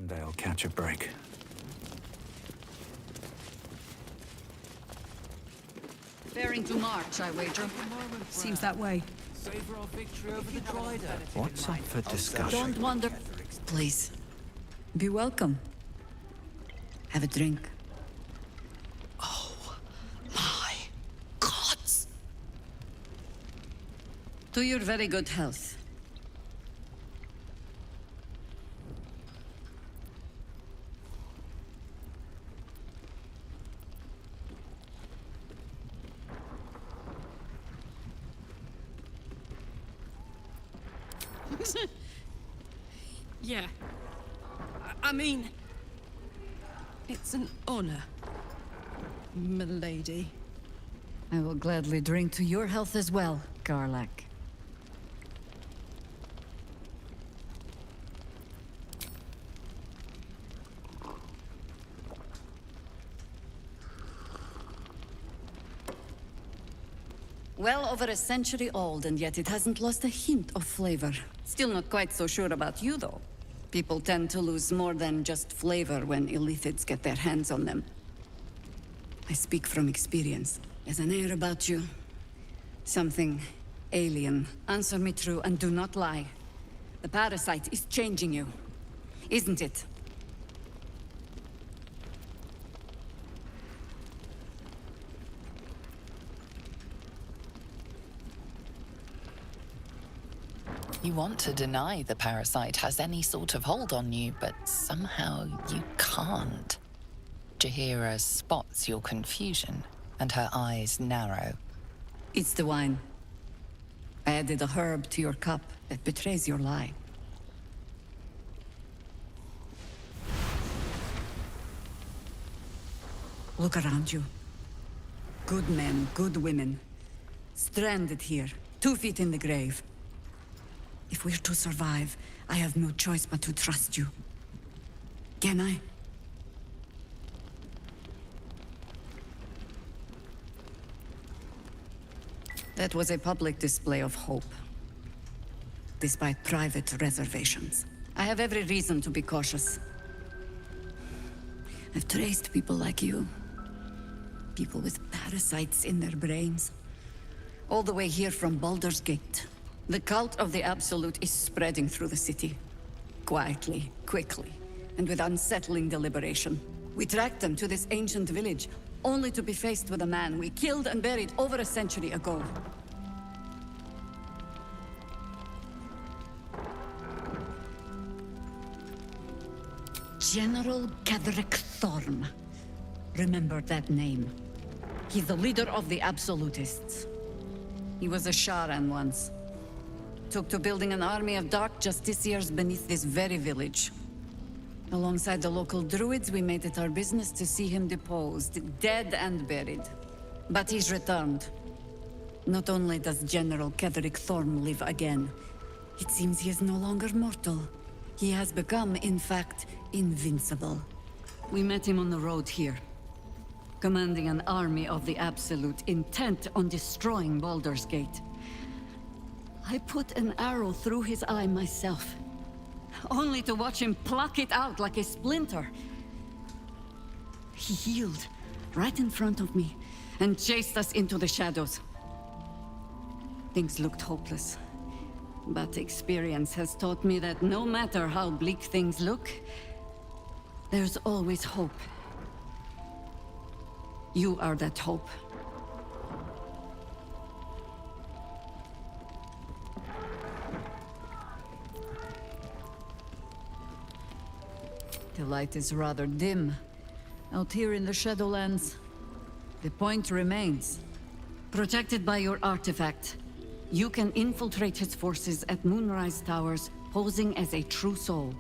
One day I'll catch a break. Bearing to march, I wager. Seems that way. Savor our victory over the Drider. What's up for discussion? Don't wander. Please. Be welcome. Have a drink. Oh, my gods! To your very good health. Yeah. I mean... It's an honor, milady. I will gladly drink to your health as well, Garlak. Well over a century old, and yet it hasn't lost a hint of flavor. Still not quite so sure about you, though. People tend to lose more than just flavor when illithids get their hands on them. I speak from experience. There's an air about you. Something alien. Answer me true and do not lie. The parasite is changing you, isn't it? You want to deny the parasite has any sort of hold on you, but somehow you can't. Jahira spots your confusion, and her eyes narrow. It's the wine. I added a herb to your cup that betrays your lie. Look around you. Good men, good women. Stranded here, 2 feet in the grave. If we're to survive, I have no choice but to trust you. Can I? That was a public display of hope, despite private reservations. I have every reason to be cautious. I've traced people like you. People with parasites in their brains. All the way here from Baldur's Gate. The cult of the Absolute is spreading through the city. Quietly, quickly, and with unsettling deliberation. We tracked them to this ancient village, only to be faced with a man we killed and buried over a century ago. General Ketheric Thorm. Remember that name. He's the leader of the Absolutists. He was a Sharan once. Took to building an army of dark justiciars beneath this very village. Alongside the local druids, we made it our business to see him deposed, dead and buried. But he's returned. Not only does General Ketheric Thorm live again, it seems he is no longer mortal. He has become, in fact, invincible. We met him on the road here, commanding an army of the Absolute, intent on destroying Baldur's Gate. I put an arrow through his eye myself, only to watch him pluck it out like a splinter. He healed right in front of me and chased us into the shadows. Things looked hopeless, but experience has taught me that no matter how bleak things look, there's always hope. You are that hope. The light is rather dim. Out here in the Shadowlands, the point remains. Protected by your artifact, you can infiltrate his forces at Moonrise Towers, posing as a true soul.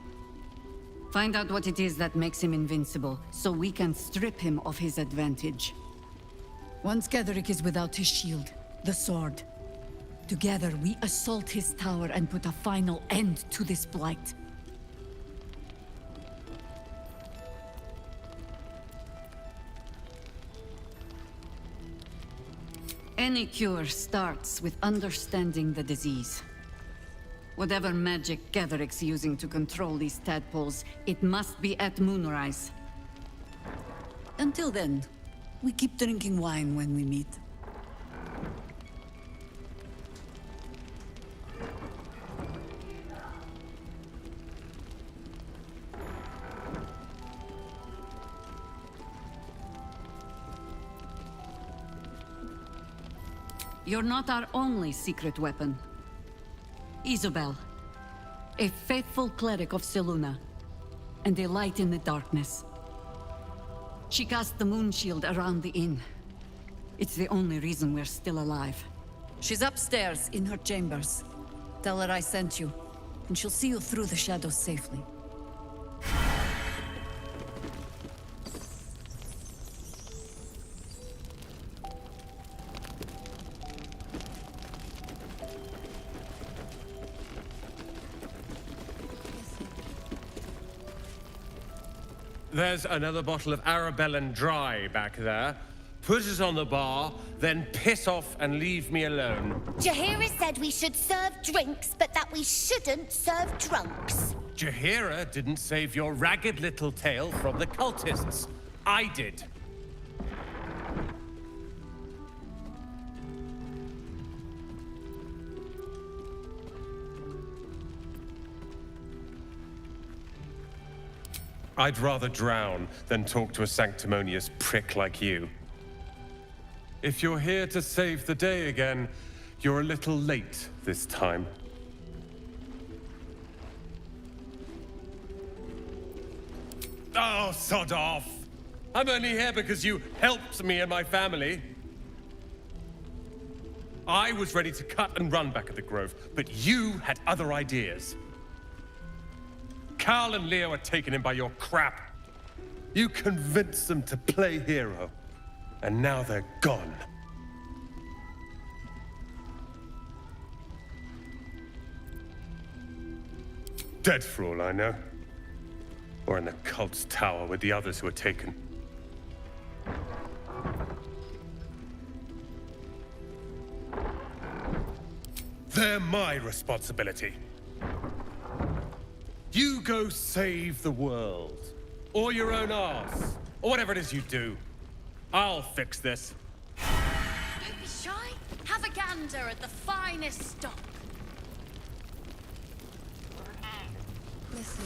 Find out what it is that makes him invincible, so we can strip him of his advantage. Once Ketheric is without his shield, the sword, together we assault his tower and put a final end to this blight. Any cure starts with understanding the disease. Whatever magic Gatheric's using to control these tadpoles, it must be at moonrise. Until then, we keep drinking wine when we meet. You're not our only secret weapon. Isabel, a faithful cleric of Selûne, and a light in the darkness. She cast the moon shield around the inn. It's the only reason we're still alive. She's upstairs in her chambers. Tell her I sent you, and she'll see you through the shadows safely. There's another bottle of Arabellan Dry back there. Put it on the bar, then piss off and leave me alone. Jaheira said we should serve drinks, but that we shouldn't serve drunks. Jaheira didn't save your ragged little tail from the cultists. I did. I'd rather drown than talk to a sanctimonious prick like you. If you're here to save the day again, you're a little late this time. Oh, sod off! I'm only here because you helped me and my family. I was ready to cut and run back at the Grove, but you had other ideas. Carl and Leo are taken in by your crap. You convinced them to play hero, and now they're gone. Dead for all I know. Or in the cult's tower with the others who were taken. They're my responsibility. You go save the world. Or your own arse. Or whatever it is you do. I'll fix this. Don't be shy. Have a gander at the finest stock. Listen.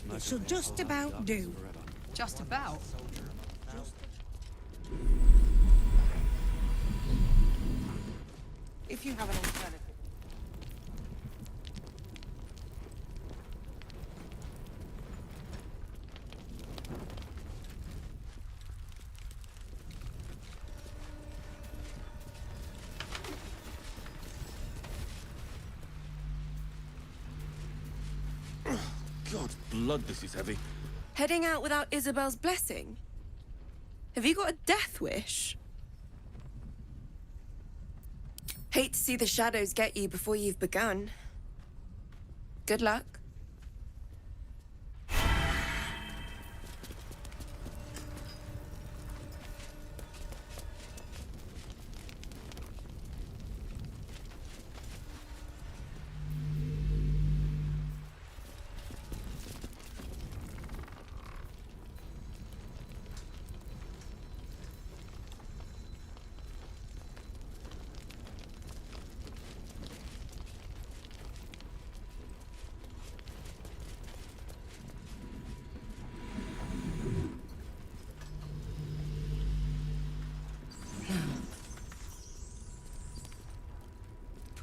But it should just about do. Just about. If you have an alternative. God, blood, this is heavy. Heading out without Isabel's blessing? Have you got a death wish? Hate to see the shadows get you before you've begun. Good luck.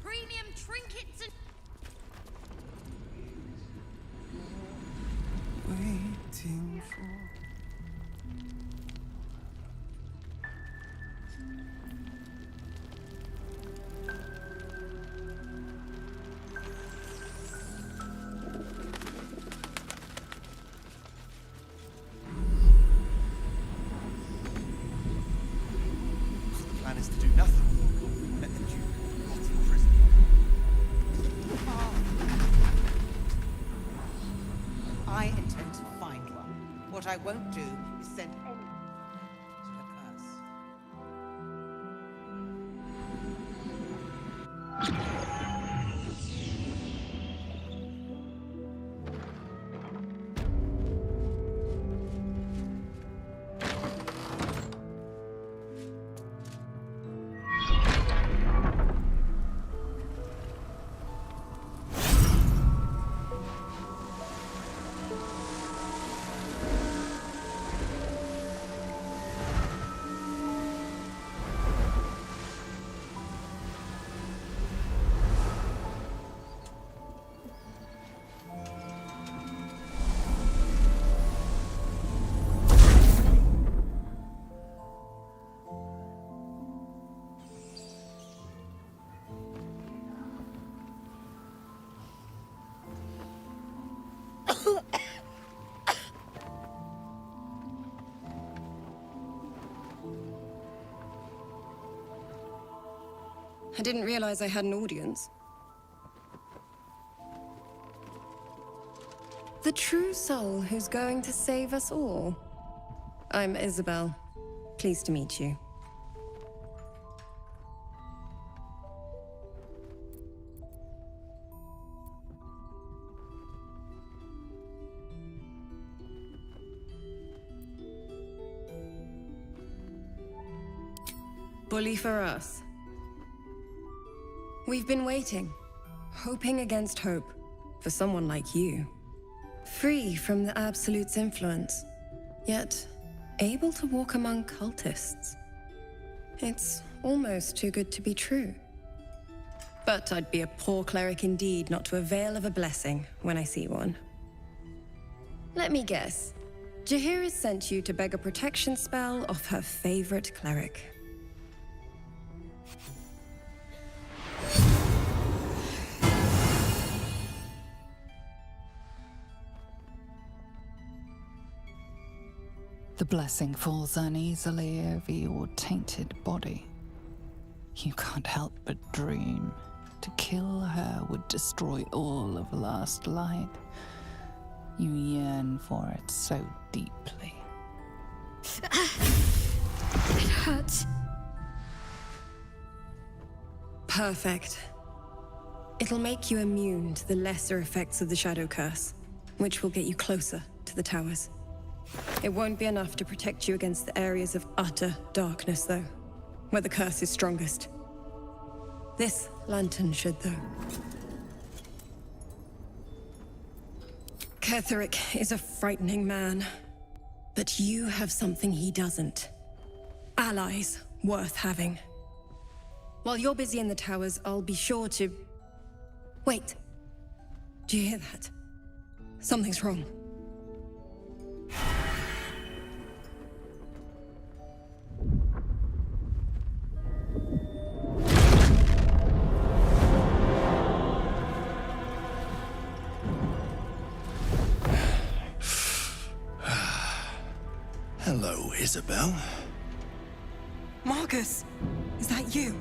Premium trinkets and... Waiting for. The plan is to do nothing. Let the Duke rot in prison. I intend to find one. What I won't do is send anyone to a curse. I didn't realize I had an audience. The true soul who's going to save us all. I'm Isabel. Pleased to meet you. Bully for us. We've been waiting, hoping against hope, for someone like you. Free from the Absolute's influence, yet able to walk among cultists. It's almost too good to be true. But I'd be a poor cleric indeed not to avail of a blessing when I see one. Let me guess. Jaheira sent you to beg a protection spell off her favorite cleric. The blessing falls uneasily over your tainted body. You can't help but dream. To kill her would destroy all of last light. You yearn for it so deeply. It hurts. Perfect. It'll make you immune to the lesser effects of the Shadow Curse, which will get you closer to the towers. It won't be enough to protect you against the areas of utter darkness, though, where the curse is strongest. This lantern should, though. Ketheric is a frightening man, but you have something he doesn't. Allies worth having. While you're busy in the towers, I'll be sure to... Wait. Do you hear that? Something's wrong. Hello, Isabel. Marcus, is that you?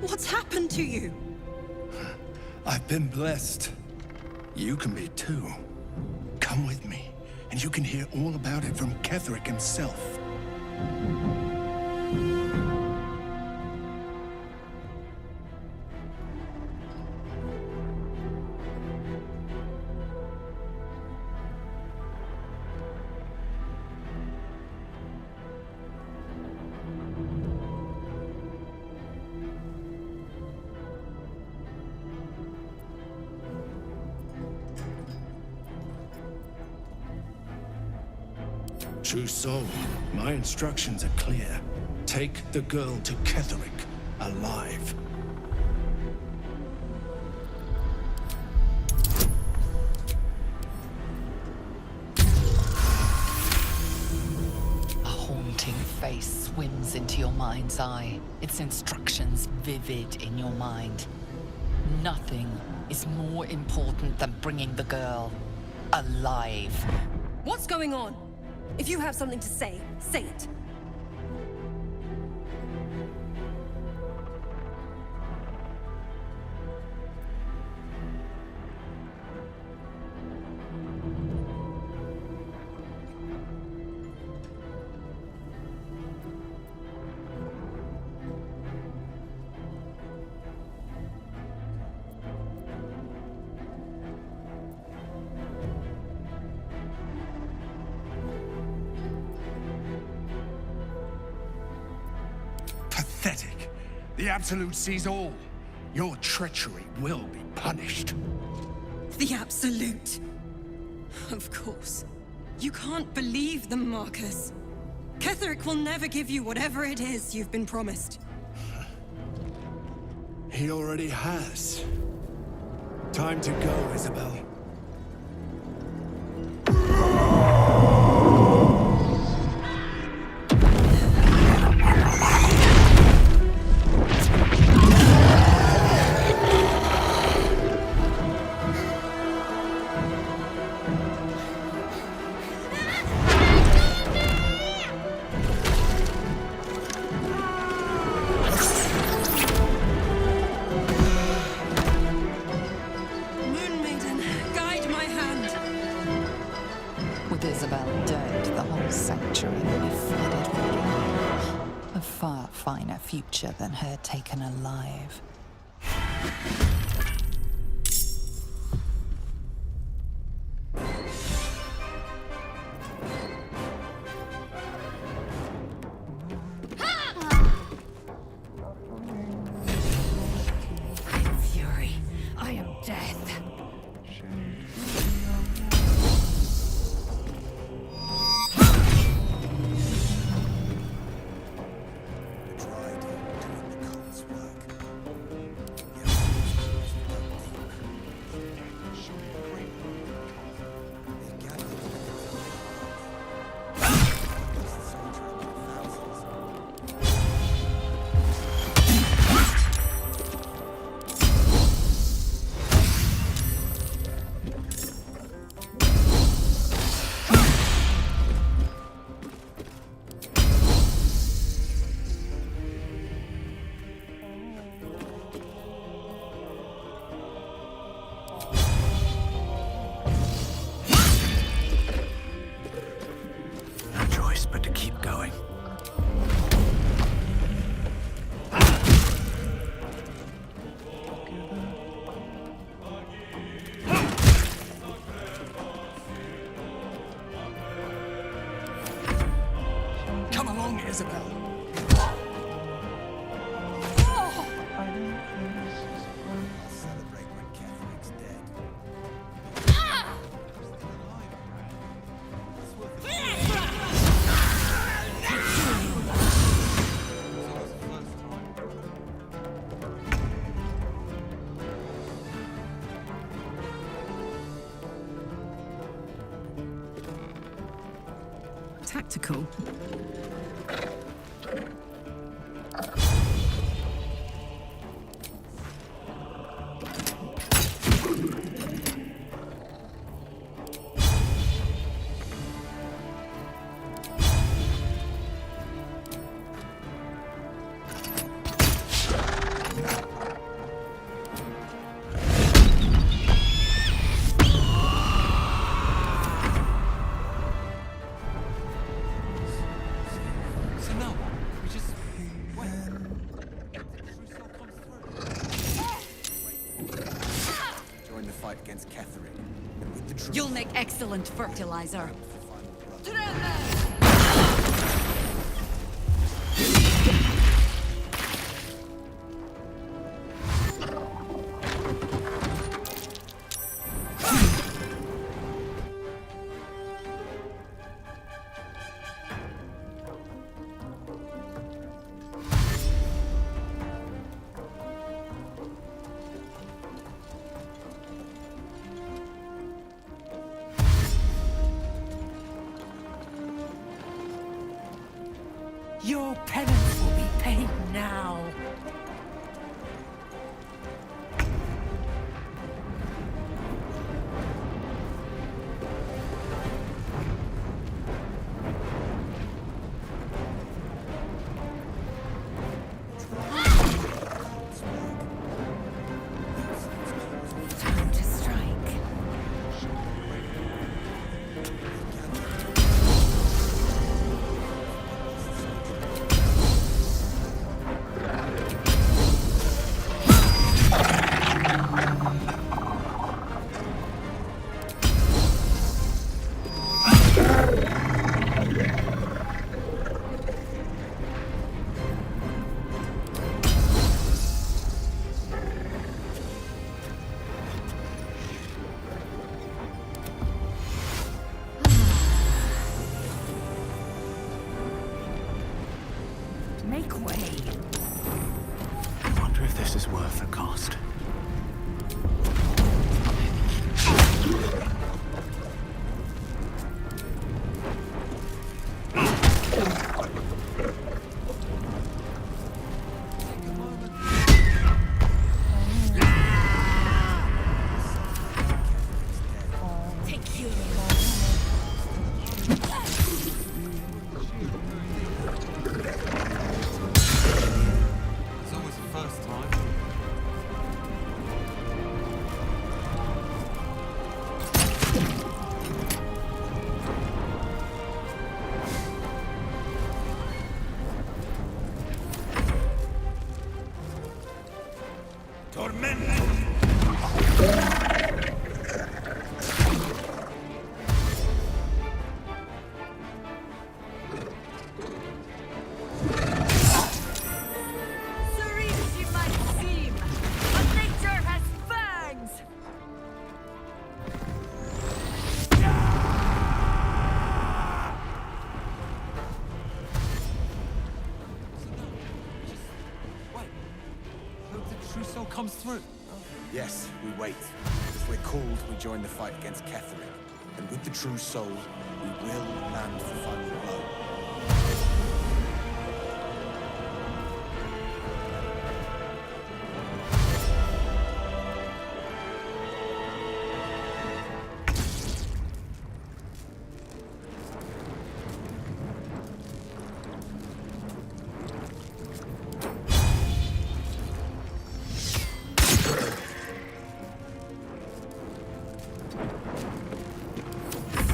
What's happened to you? I've been blessed. You can be too. Come with me, and you can hear all about it from Ketheric himself. True soul, my instructions are clear. Take the girl to Ketheric, alive. A haunting face swims into your mind's eye, its instructions vivid in your mind. Nothing is more important than bringing the girl alive. What's going on? If you have something to say, say it. pathetic. The Absolute sees all. Your treachery will be punished. The Absolute. Of course. You can't believe them, Marcus. Ketherick will never give you whatever it is you've been promised. He already has. Time to go, Isabel. Moon Maiden, guide my hand. With Isabel dead, the whole sanctuary will be flooded with light. A far finer future than her taken alive. I am fury. I am death. No choice but to keep going. Come along, Isabel. Celebrate when Catherick's dead. Tactical. So now what? We just wait. Crusoe comes through. Join the fight against Ketherick. And with the truth, You'll make excellent fertilizer. Your penance will be paid now. Time to strike. comes through. Yes, we wait. If we're called, we join the fight against Ketheric. And with the true soul, we will land the final blow.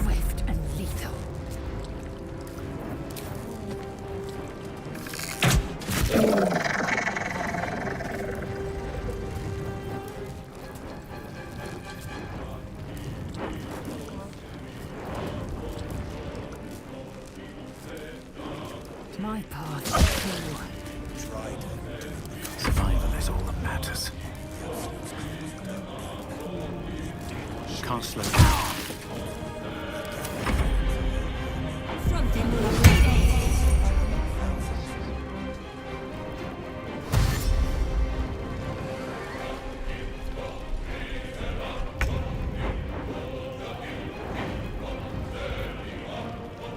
Swift and lethal. My part too. Tried. Survival is all that matters. Can't slow down.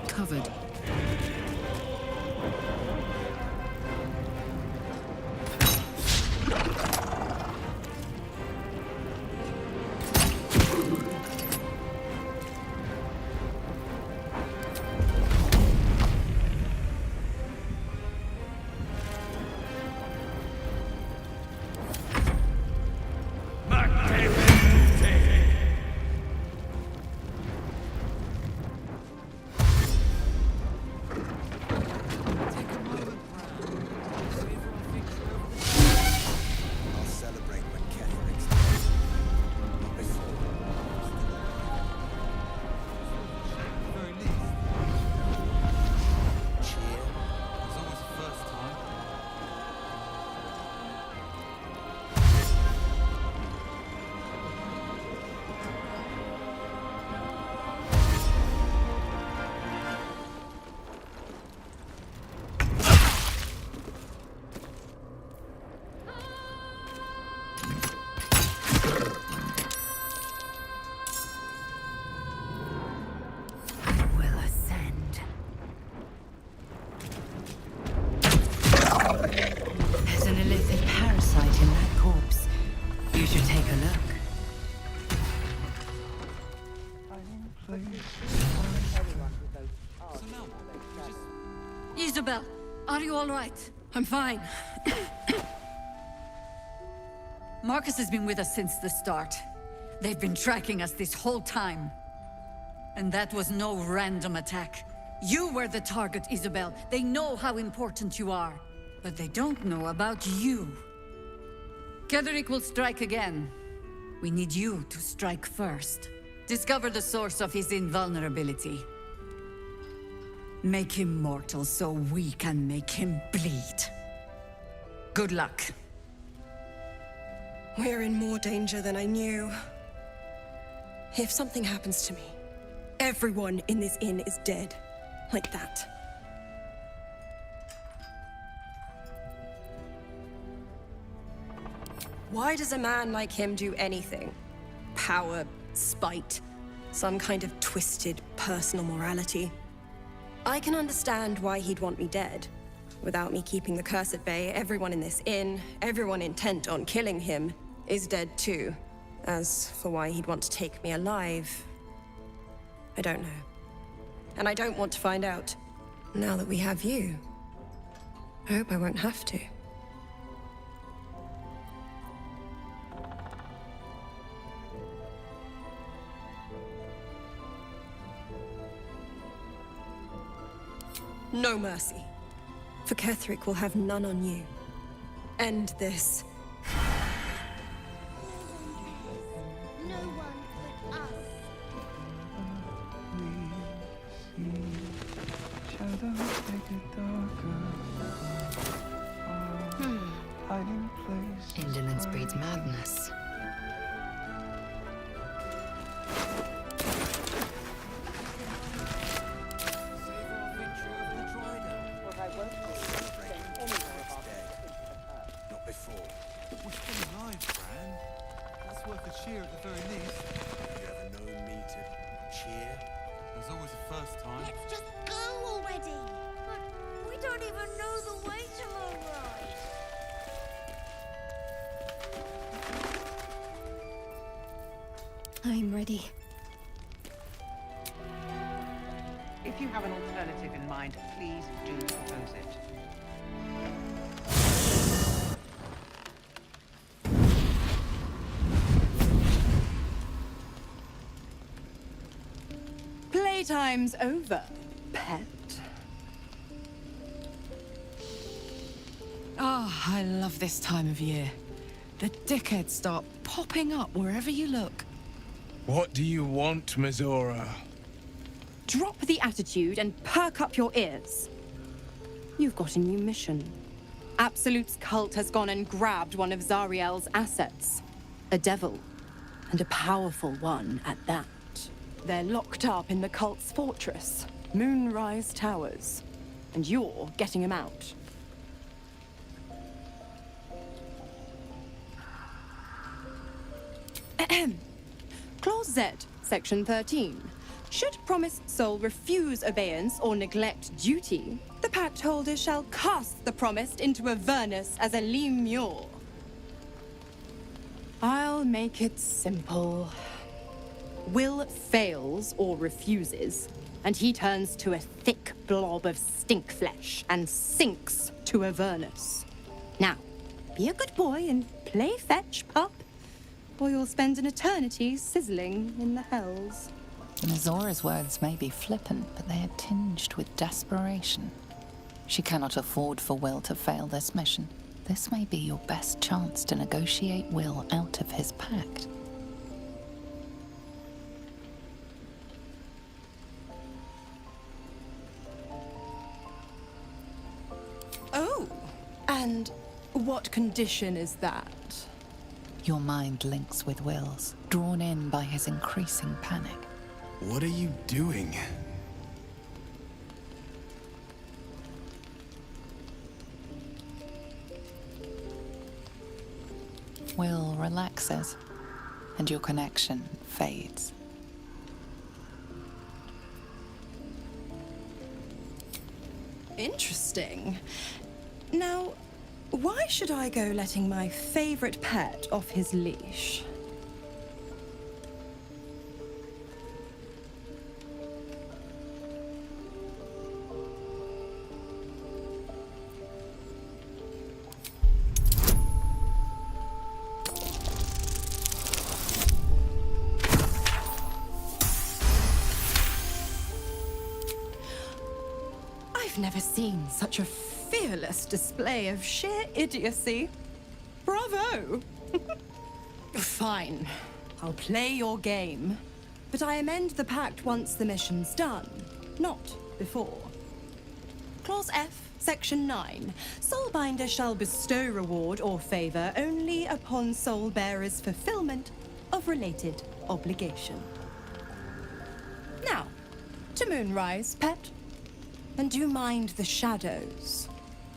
Covered. I'll celebrate when Ketheric's dead. Not before. Very least. Cheer. It's always the first time. Will ascend. There's an illicit parasite in that corpse. You should take a look. So now what? We just... Isabel, are you all right? I'm fine. Marcus has been with us since the start. They've been tracking us this whole time. And that was no random attack. You were the target, Isabel. They know how important you are. But they don't know about you. Ketheric will strike again. We need you to strike first. Discover the source of his invulnerability. Make him mortal so we can make him bleed. Good luck. We're in more danger than I knew. If something happens to me, everyone in this inn is dead. Like that. Why does a man like him do anything? Power, spite, some kind of twisted personal morality. I can understand why he'd want me dead. Without me keeping the curse at bay, everyone in this inn, everyone intent on killing him, is dead too. As for why he'd want to take me alive, I don't know. And I don't want to find out. Now that we have you, I hope I won't have to. No mercy. For Ketheric will have none on you. End this. No one but us. Indolence breeds madness. What I won't do is send anyone of our Not before. We're still alive. cheer. There's always a first time. Let's just go already. But we don't even know the way to Moonrise. I'm ready. If you have an alternative in mind, please do propose it. Playtime's over, pet. Ah, I love this time of year. The dickheads start popping up wherever you look. What do you want, Mizora? Drop the attitude and perk up your ears. You've got a new mission. Absolute's cult has gone and grabbed one of Zariel's assets. A devil. And a powerful one at that. They're locked up in the cult's fortress, Moonrise Towers. And you're getting him out. Ahem. Clause Z, Section 13. Should promised soul refuse obeyance or neglect duty, the pact holder shall cast the promised into Avernus as a lemure. I'll make it simple. Will fails or refuses, and he turns to a thick blob of stink flesh and sinks to Avernus. Now, be a good boy and play fetch, pup, or you'll spend an eternity sizzling in the hells. Mizora's words may be flippant, but they are tinged with desperation. She cannot afford for Will to fail this mission. This may be your best chance to negotiate Will out of his pact. Oh, and what condition is that? Your mind links with Will's, drawn in by his increasing panic. What are you doing? Will relaxes, and your connection fades. Interesting. Now, why should I go letting my favorite pet off his leash? I've never seen such a fearless display of sheer idiocy. Bravo! Fine. I'll play your game. But I amend the pact once the mission's done, not before. Clause F, Section 9. Soulbinder shall bestow reward or favor only upon soul bearer's fulfillment of related obligation. Now, to Moonrise, pet. And do mind the shadows.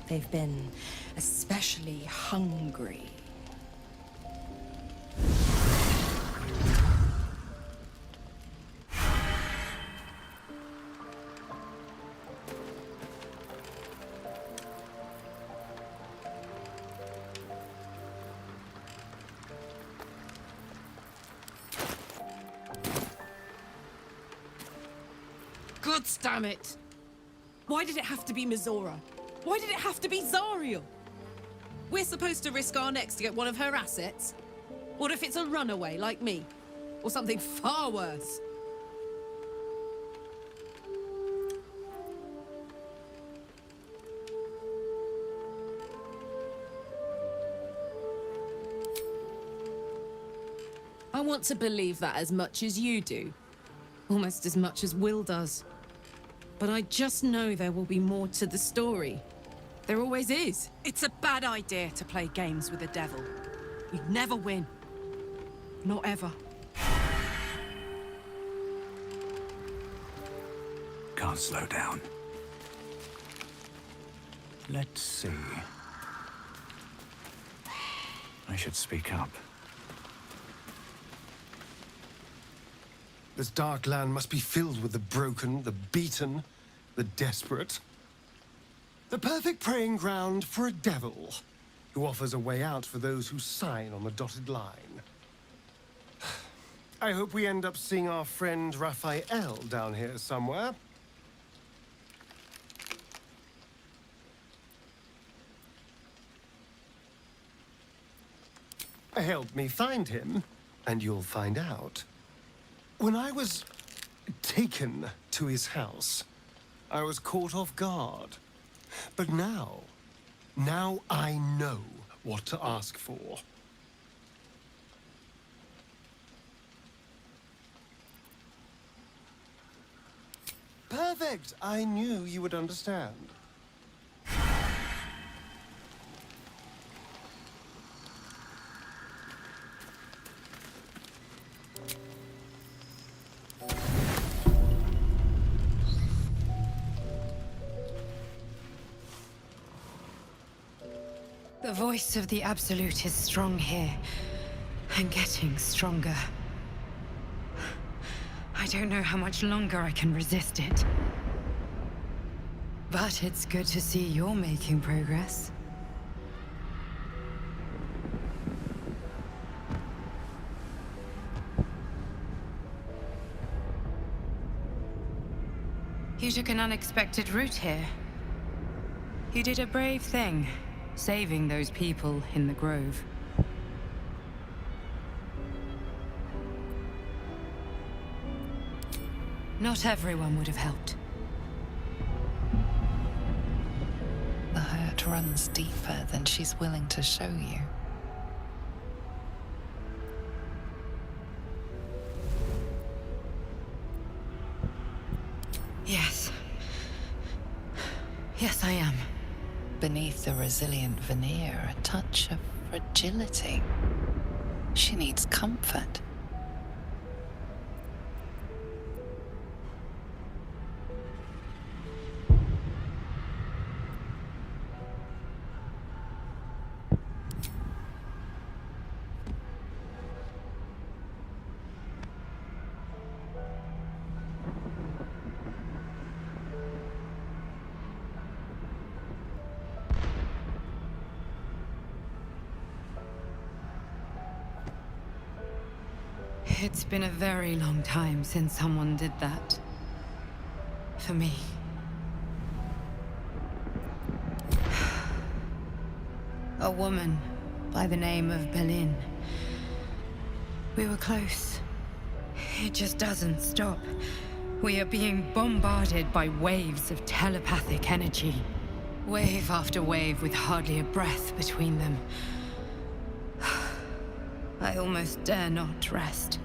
They've been especially hungry. God damn it! Why did it have to be Mizora? Why did it have to be Zariel? We're supposed to risk our necks to get one of her assets? What if it's a runaway like me? Or something far worse? I want to believe that as much as you do. Almost as much as Will does. But I just know there will be more to the story. There always is. It's a bad idea to play games with the devil. You'd never win. Not ever. Can't slow down. Let's see. I should speak up. This dark land must be filled with the broken, the beaten, the desperate. The perfect preying ground for a devil who offers a way out for those who sign on the dotted line. I hope we end up seeing our friend Raphael down here somewhere. Help me find him, and you'll find out. When I was taken to his house, I was caught off guard. But now I know what to ask for. Perfect! I knew you would understand. The voice of the Absolute is strong here, and getting stronger. I don't know how much longer I can resist it. But it's good to see you're making progress. You took an unexpected route here. You did a brave thing, saving those people in the grove. Not everyone would have helped. The hurt runs deeper than she's willing to show you. Yes. Yes, I am. Beneath the resilient veneer, a touch of fragility. She needs comfort. It's been a very long time since someone did that. For me. A woman by the name of Berlin. We were close. It just doesn't stop. We are being bombarded by waves of telepathic energy. Wave after wave with hardly a breath between them. I almost dare not rest.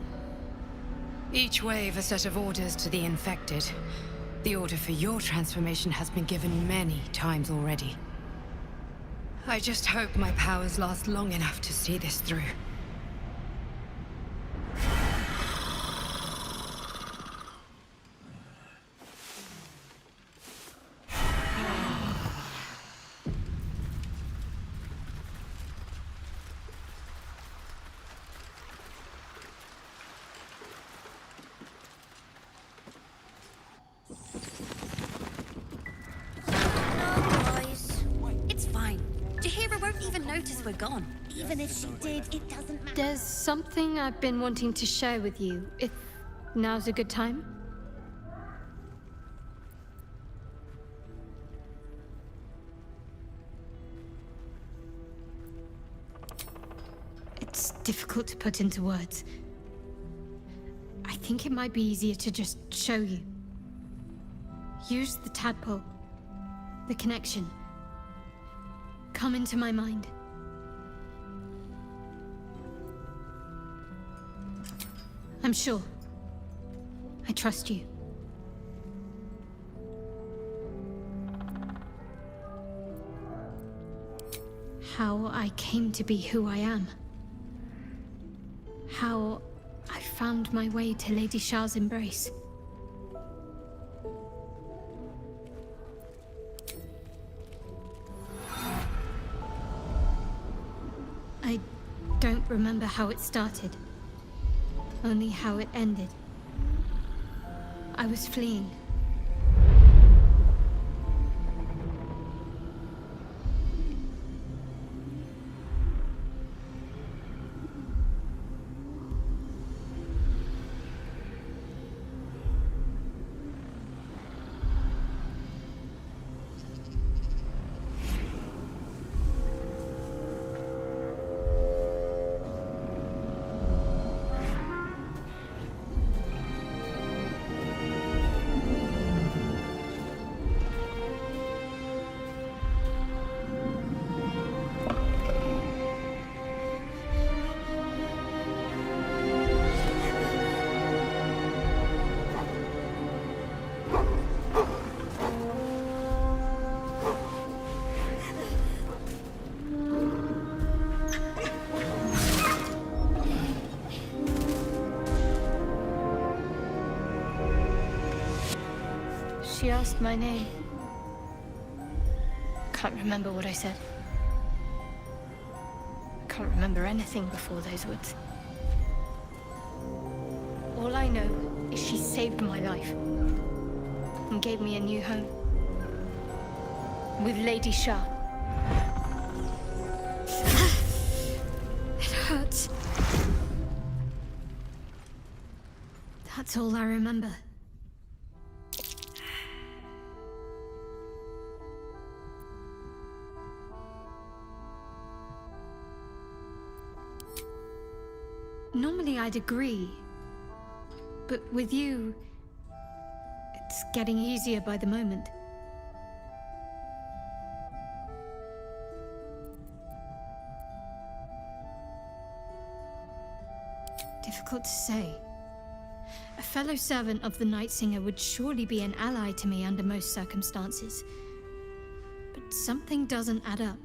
Each wave a set of orders to the infected. The order for your transformation has been given many times already. I just hope my powers last long enough to see this through. We're gone. Even if she did, it doesn't matter. There's something I've been wanting to share with you, if now's a good time. It's difficult to put into words. I think it might be easier to just show you. Use the tadpole. The connection. Come into my mind. I'm sure. I trust you. How I came to be who I am. How I found my way to Lady Shah's embrace. I don't remember how it started. Only how it ended. I was fleeing. She asked my name. Can't remember what I said. Can't remember anything before those words. All I know is she saved my life and gave me a new home with Lady Shah. It hurts. That's all I remember. Normally I'd agree, but with you, it's getting easier by the moment. Difficult to say. A fellow servant of the Night Singer would surely be an ally to me under most circumstances. But something doesn't add up.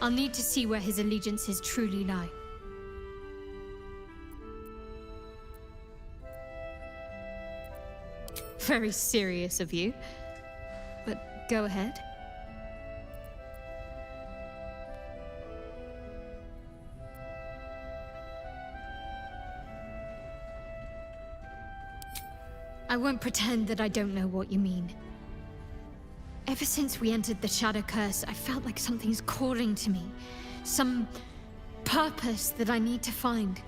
I'll need to see where his allegiances truly lie. Very serious of you, but go ahead. I won't pretend that I don't know what you mean. Ever since we entered the Shadow Curse, I felt like something's calling to me. Some purpose that I need to find.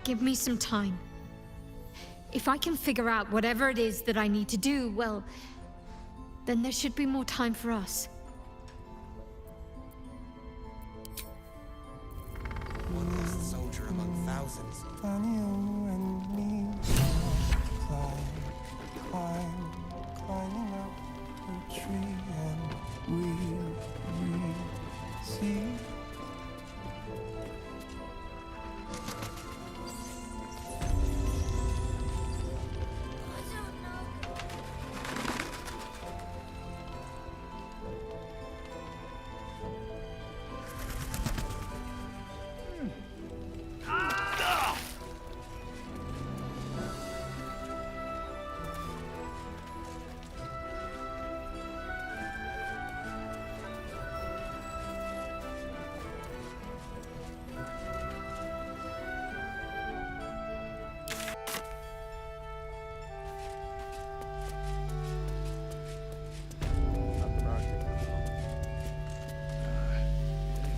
Give me some time. If I can figure out whatever it is that I need to do, well, then there should be more time for us. One lost soldier among thousands. Climbing up a tree and we see.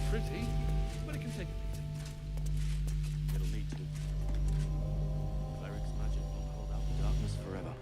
Pretty, but it can take a beating. It'll need to. Cleric's magic will hold out the darkness forever.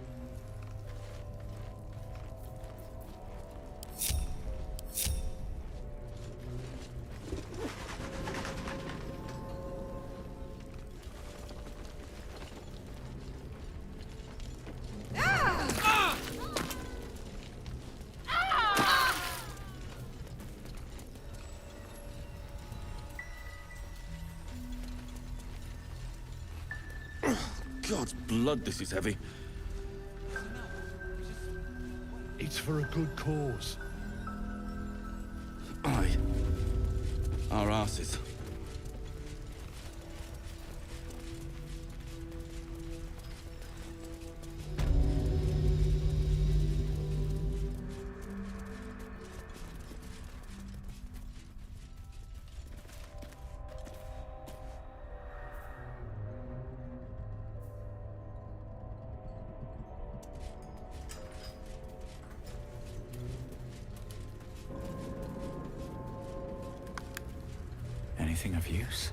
God's blood, this is heavy. It's for a good cause. Aye. Our asses. anything of use?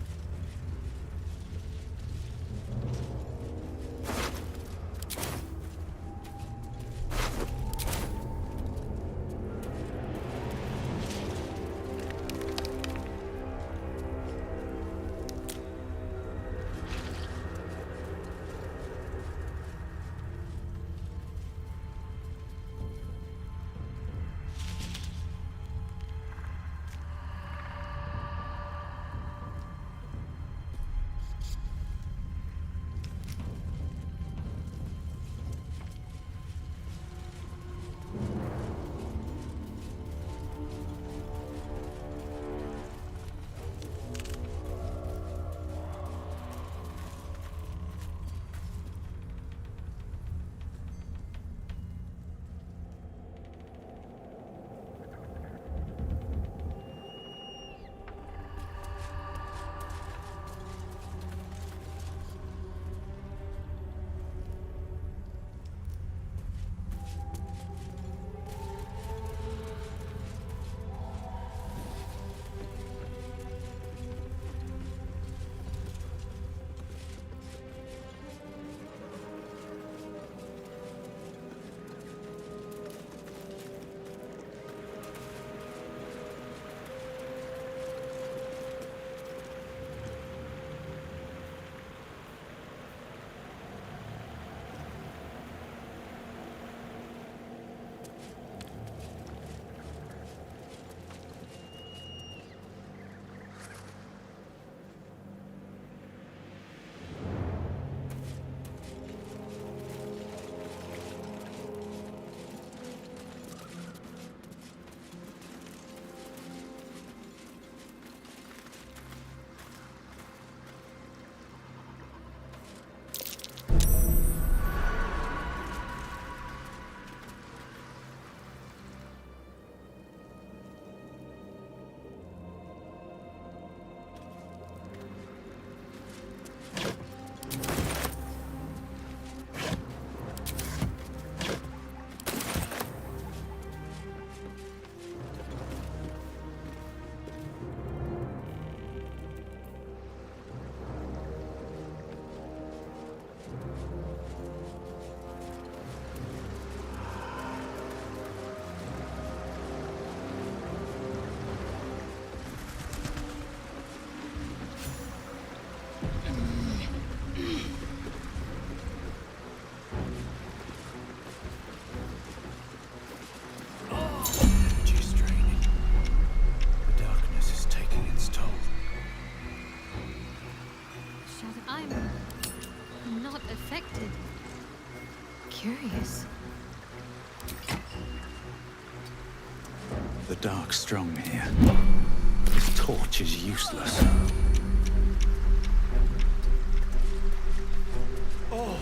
Affected. Curious. The dark's strong here. This torch is useless. Oh.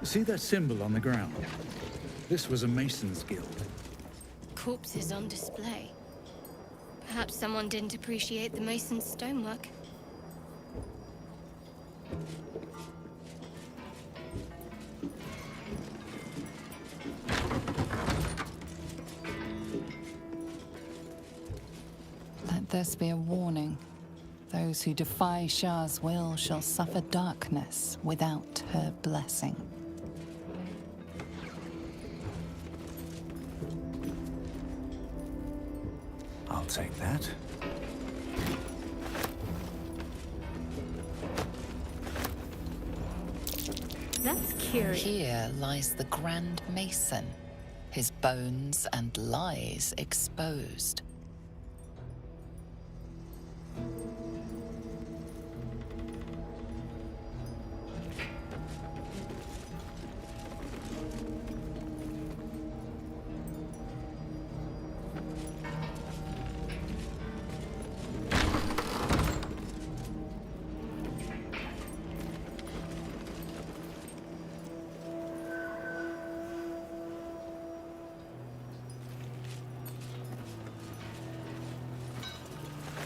See that symbol on the ground? This was a Mason's guild. Corpses on display. Perhaps someone didn't appreciate the mason's stonework. Let this be a warning. Those who defy Shah's will shall suffer darkness without her blessing. I'll take that. curious. Here lies the Grand Mason, his bones and lies exposed.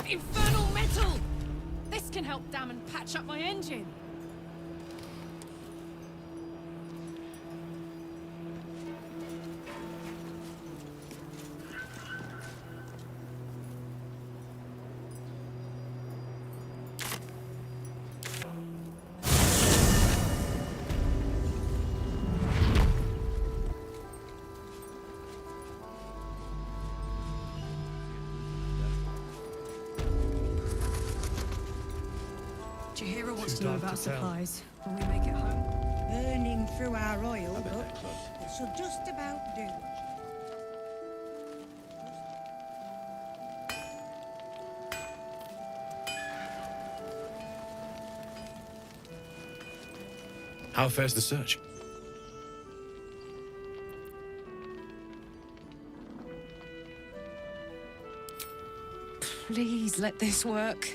Infernal metal! This can help dam and patch up my engine. Jahira wants Too to know dark about to tell. supplies when we make it home. Burning through our oil, but it should just about do. How fares the search? Please let this work.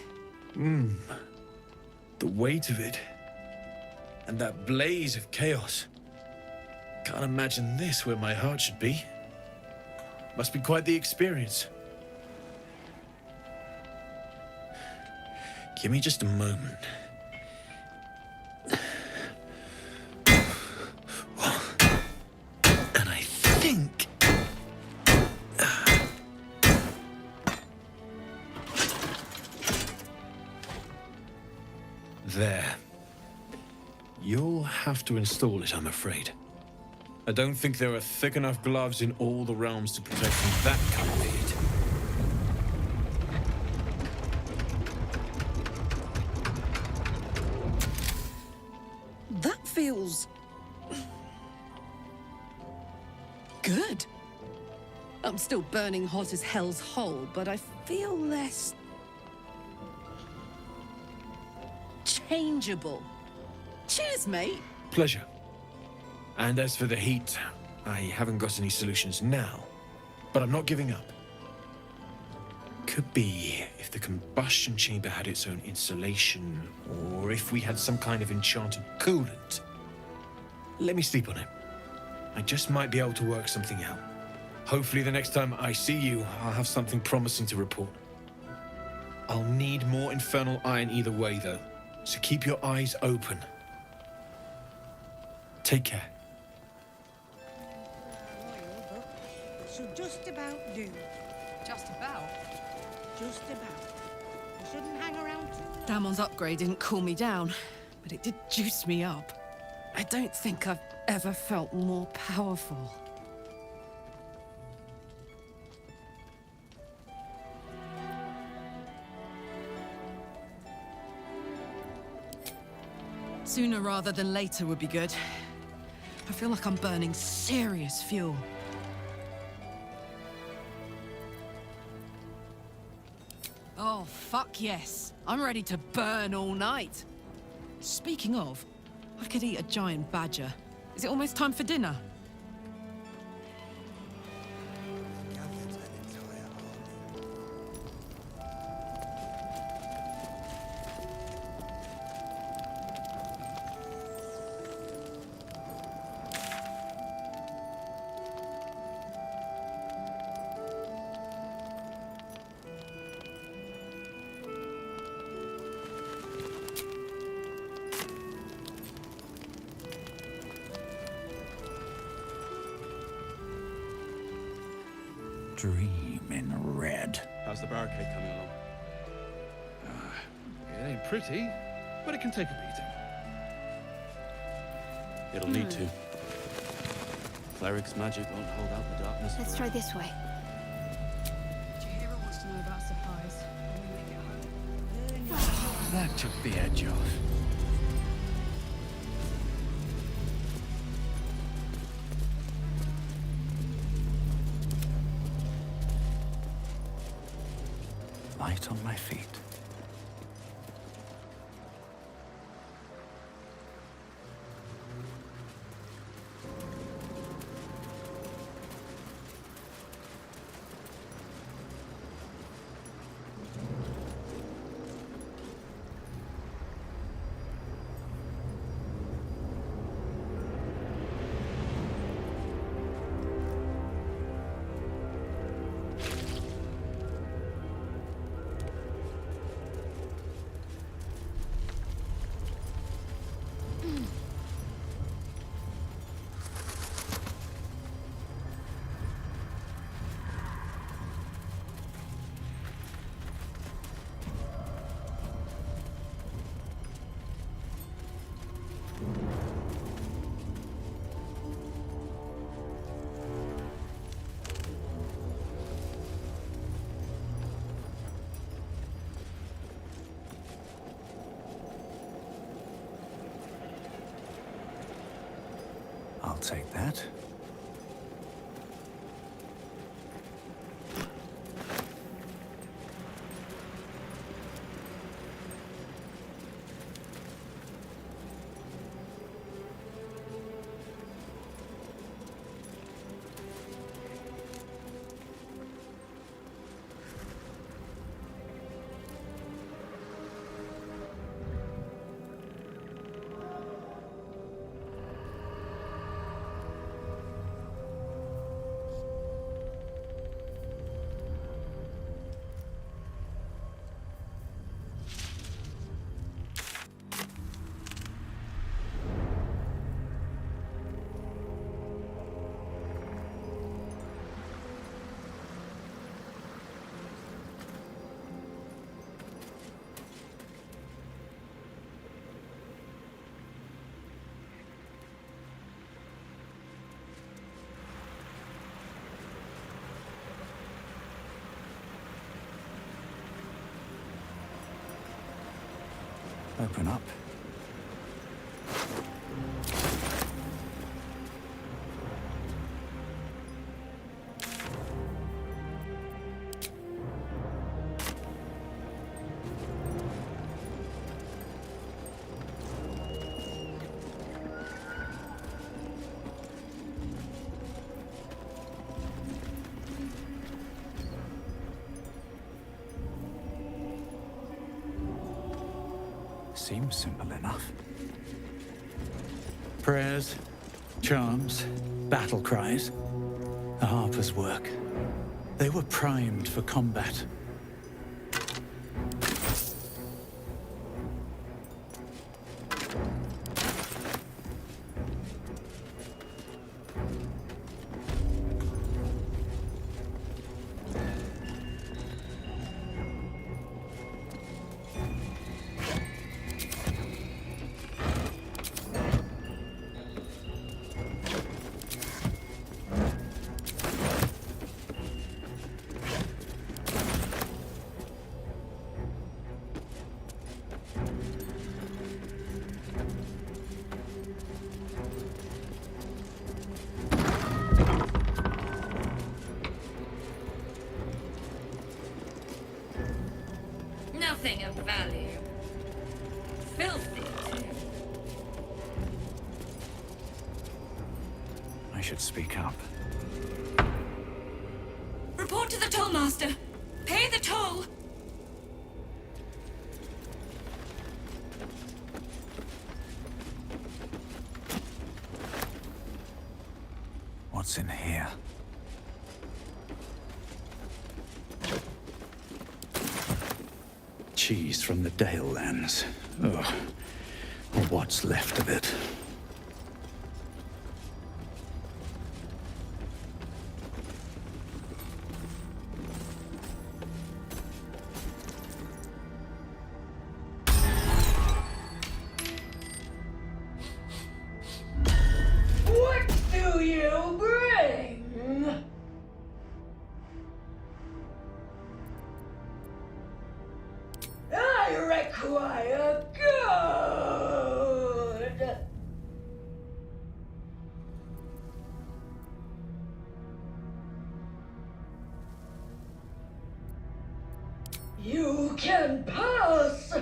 The weight of it. And that blaze of chaos. Can't imagine this where my heart should be. Must be quite the experience. Give me just a moment. And I think... There. You'll have to install it, I'm afraid. I don't think there are thick enough gloves in all the realms to protect from that kind of heat. That feels... good. I'm still burning hot as hell's hole, but I feel less... changeable. Cheers, mate. Pleasure. And as for the heat, I haven't got any solutions now, but I'm not giving up. Could be if the combustion chamber had its own insulation, or if we had some kind of enchanted coolant. Let me sleep on it. I just might be able to work something out. Hopefully the next time I see you, I'll have something promising to report. I'll need more infernal iron either way, though, so keep your eyes open. Take care. It should just about do. Just about. Just about. You shouldn't hang around too long. Damon's upgrade didn't cool me down, but it did juice me up. I don't think I've ever felt more powerful. Sooner rather than later would be good. I feel like I'm burning serious fuel. Oh, fuck yes. I'm ready to burn all night. Speaking of, I could eat a giant badger. Is it almost time for dinner? Dream in red. How's the barricade coming along? It ain't pretty, but it can take a beating. It'll need to. Cleric's magic won't hold out the darkness Let's forever. try this way. Jahira wants to know about supplies when we make it home. That took the edge off. light on my feet. I'll take that. Open up. Seems simple enough. Prayers, charms, battle cries. A harper's work. They were primed for combat. Nothing of value. Filthy. I should speak up. Report to the tollmaster. Pay the toll. What's in here? Cheese from the Dale lands. Ugh. Or what's left of it. What do you bring? I require good. You can pass,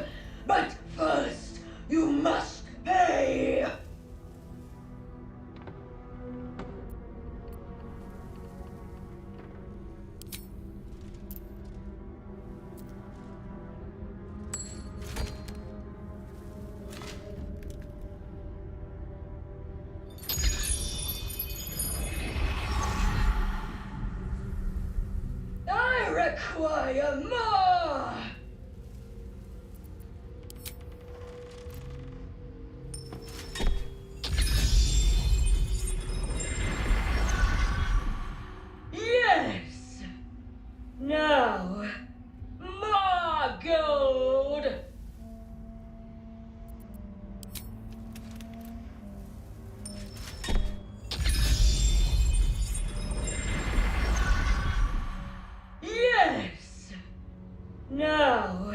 but first you must pay. I require more! Yes! Now, more gold! Yes! Now,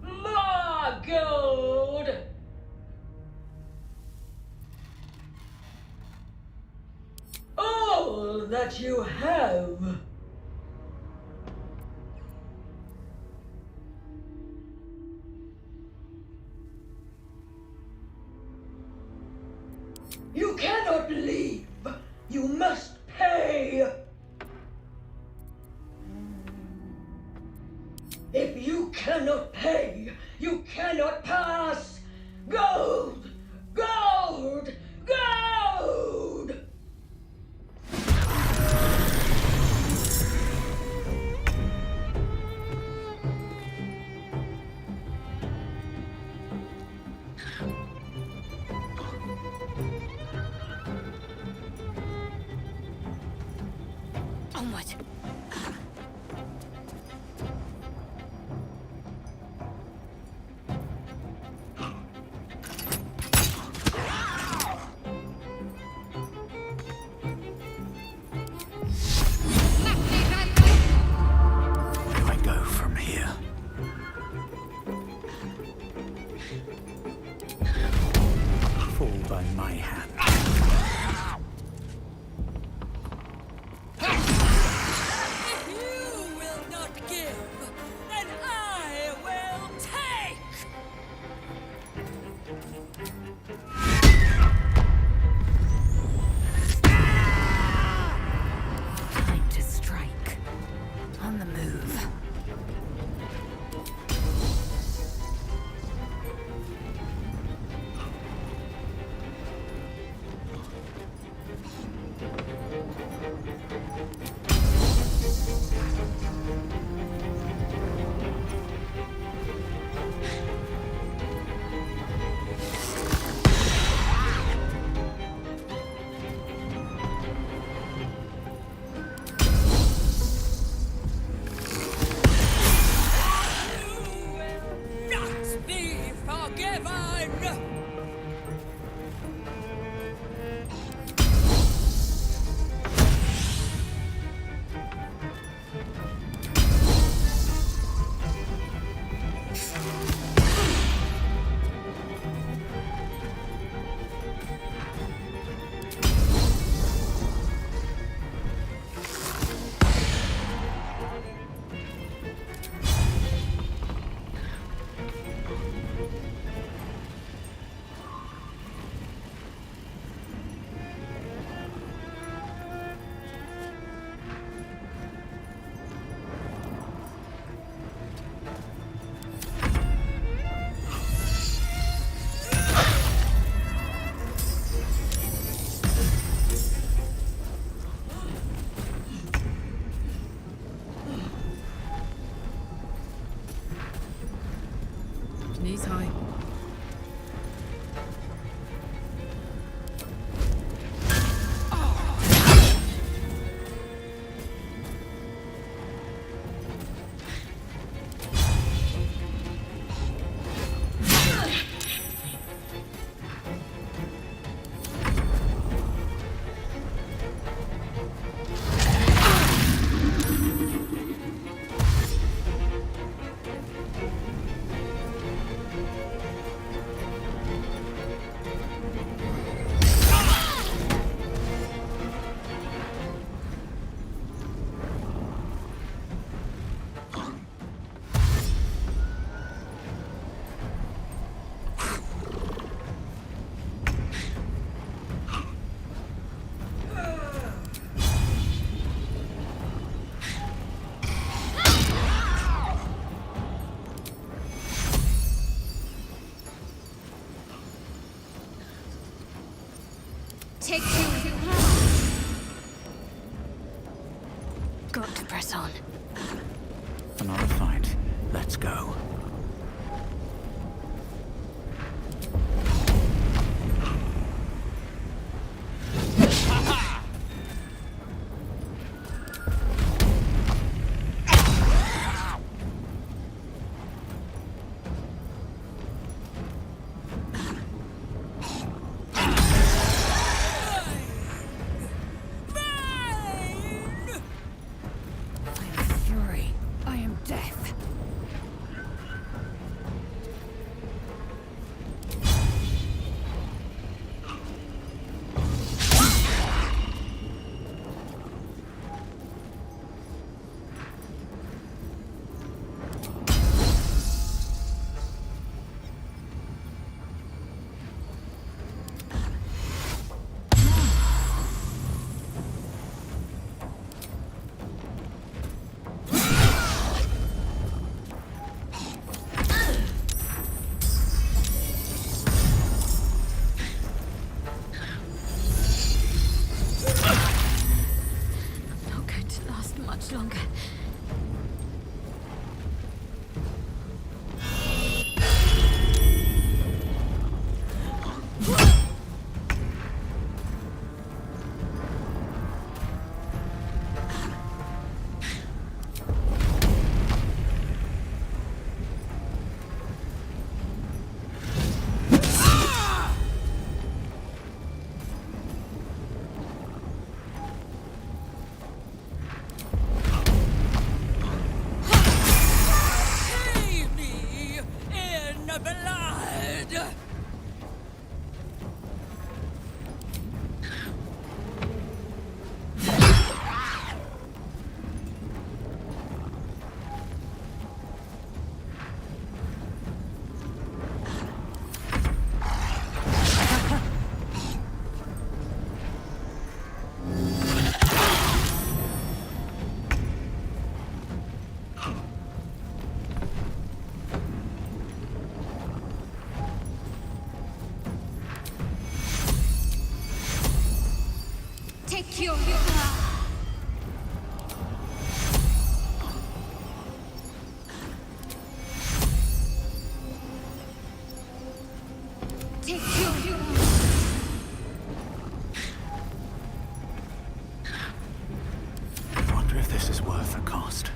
more gold! All that you have. You cannot leave. You must pay. If you cannot pay, you cannot pass. Gold! Gold! Gold! Onward. Where do I go from here? Fall by my hand. If you will not give, then I will take! Time to strike. On the move. Not be forgiven! Knees high. Take you. Got to press on. Another fight. Let's go. Longer. Take your I wonder if this is worth the cost.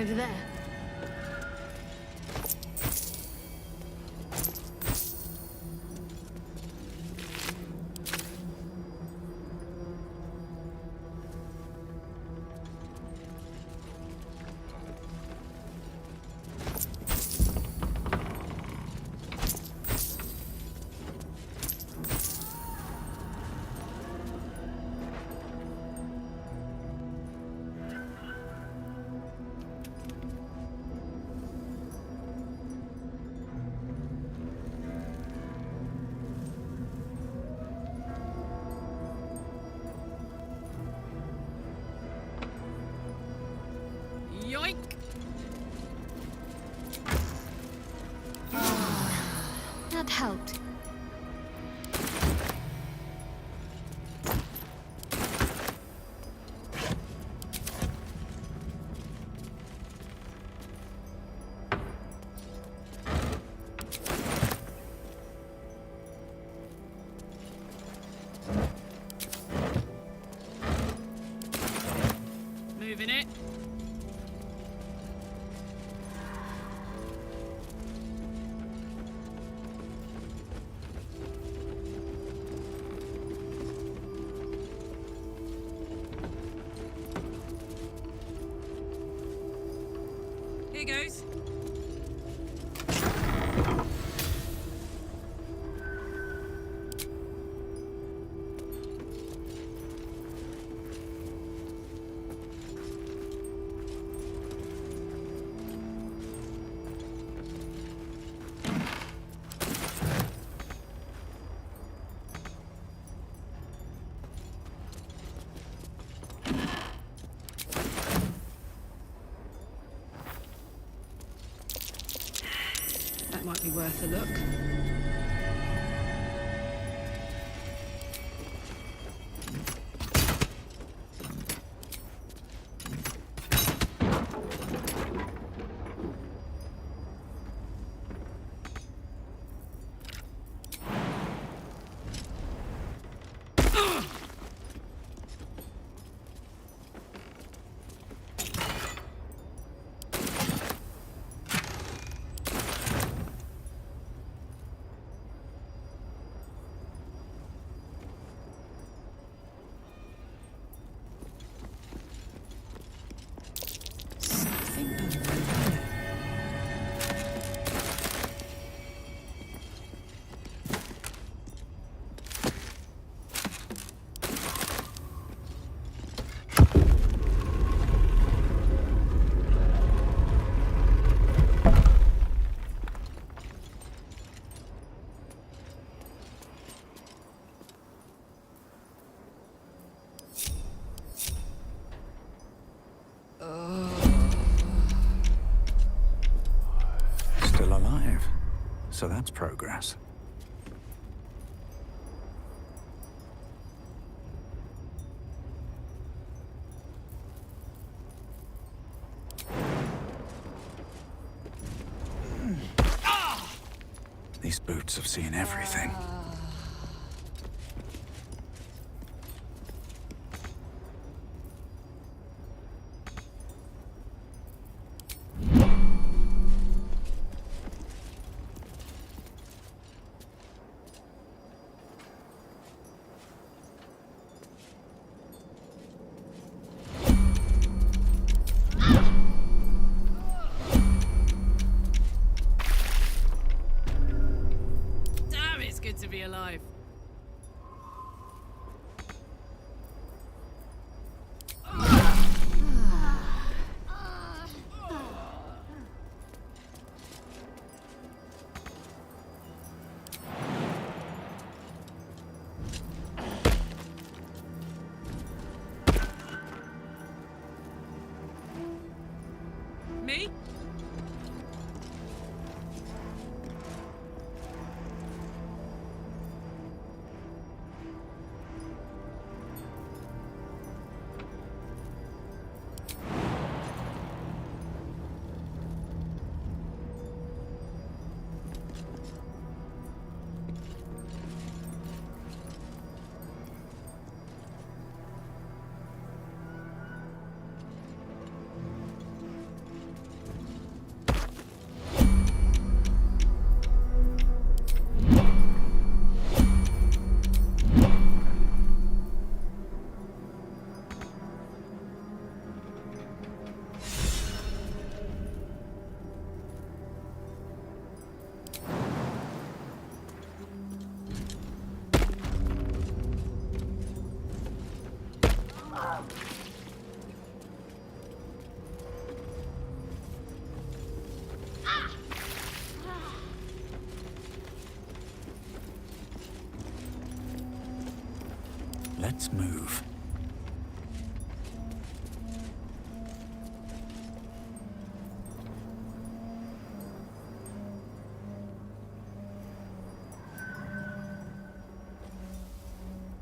over there. Yoink! That helped. Moving it. Here goes. That might be worth a look. Still alive. So that's progress. These boots have seen everything. Damn, it's good to be alive. Me? Let's move.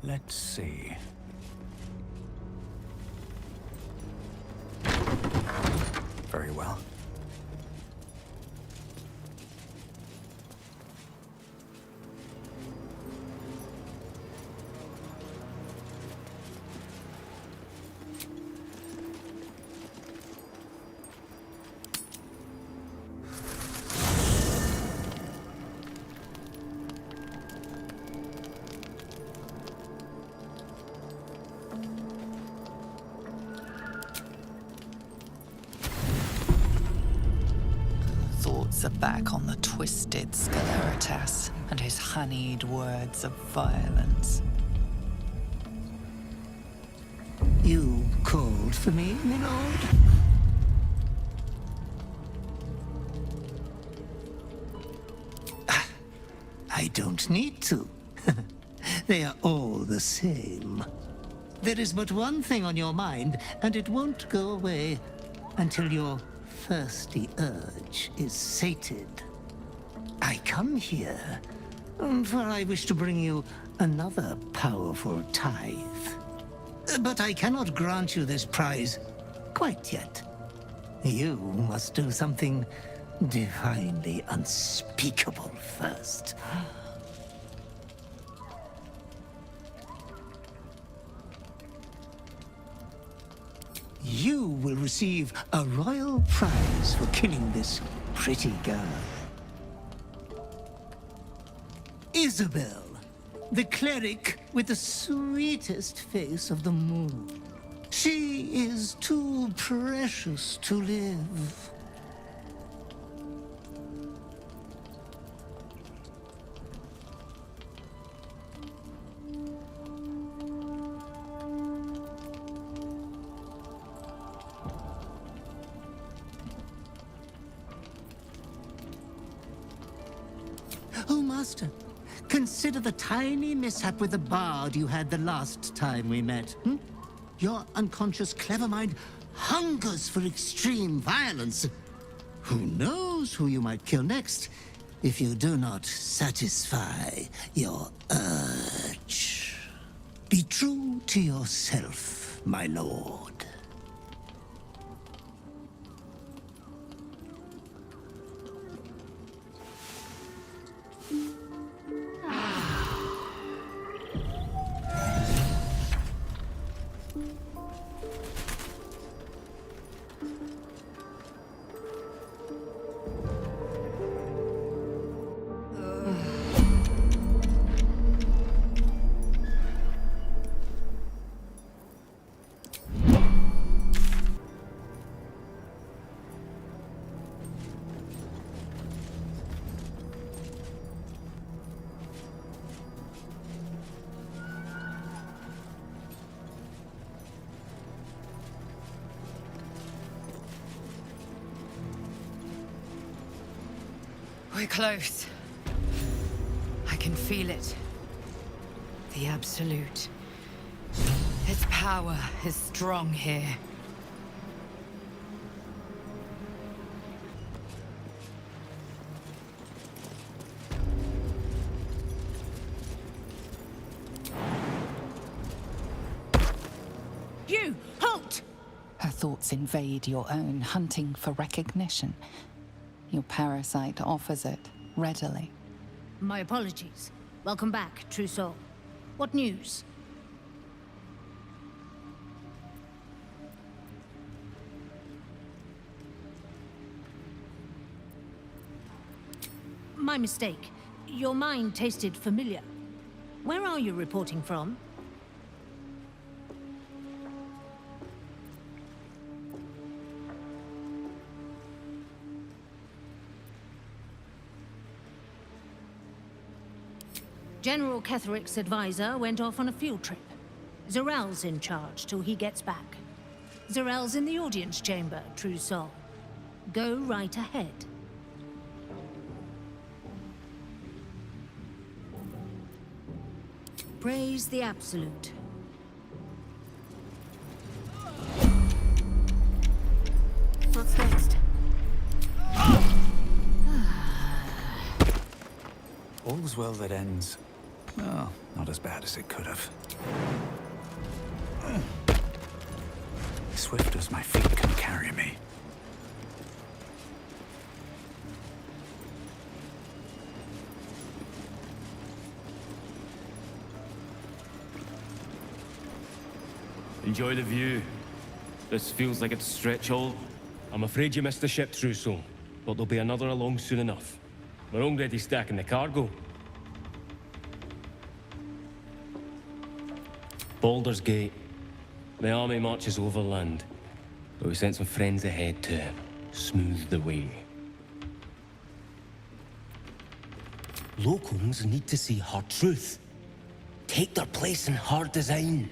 Let's see. Very well. Thoughts are back on the twisted Scaleritas and his honeyed words of violence. You called for me, my lord? I don't need to. They are all the same. There is but one thing on your mind, and it won't go away until your thirsty urge is sated. I come here, for I wish to bring you another powerful tithe. But I cannot grant you this prize quite yet. You must do something divinely unspeakable first. You will receive a royal prize for killing this pretty girl. Isabel, the cleric with the sweetest face of them all. She is too precious to live. Oh, Master, consider the tiny mishap with the bard you had the last time we met. Your unconscious clever mind hungers for extreme violence. Who knows who you might kill next if you do not satisfy your urge. Be true to yourself, my lord. We're close. I can feel it. The Absolute. Its power is strong here. You! Halt! Her thoughts invade your own, hunting for recognition. Your parasite offers it readily. My apologies. Welcome back, true soul. What news? My mistake. Your mind tasted familiar. Where are you reporting from? General Ketheric's advisor went off on a field trip. Zarel's in charge till he gets back. Zarel's in the audience chamber, true soul. Go right ahead. Praise the Absolute. All's well that ends. Well, not as bad as it could have. Swift as my feet can carry me. Enjoy the view. This feels like it's stretch all. I'm afraid you missed the ship, Trousseau, but there'll be another along soon enough. We're already stacking the cargo. Baldur's Gate. The army marches overland, but we sent some friends ahead to smooth the way. Locals need to see hard truth. Take their place in hard design.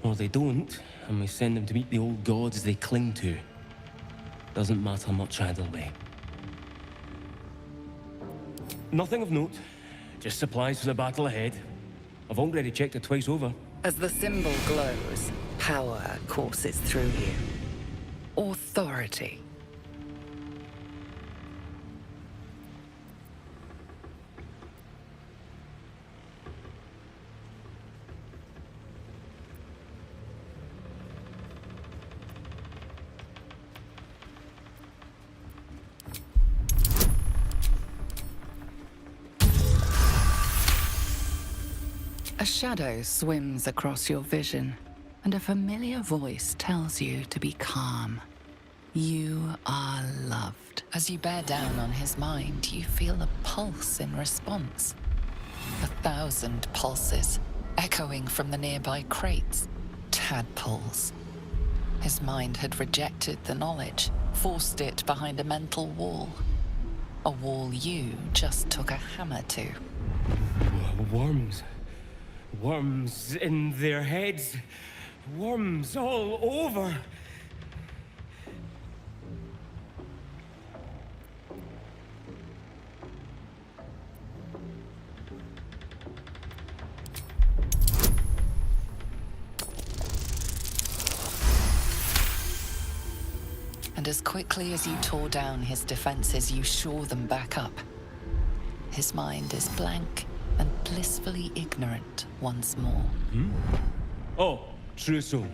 Or they don't, and we send them to meet the old gods they cling to. Doesn't matter much either way. Nothing of note. Just supplies for the battle ahead. I've already checked it twice over. As the symbol glows, power courses through you. Authority. A shadow swims across your vision, and a familiar voice tells you to be calm. You are loved. As you bear down on his mind, you feel a pulse in response. 1,000 pulses, echoing from the nearby crates. Tadpoles. His mind had rejected the knowledge, forced it behind a mental wall. A wall you just took a hammer to. Worms. Worms in their heads. Worms all over. And as quickly as you tore down his defenses, you shore them back up. His mind is blank and blissfully ignorant once more. Oh, Trousseau.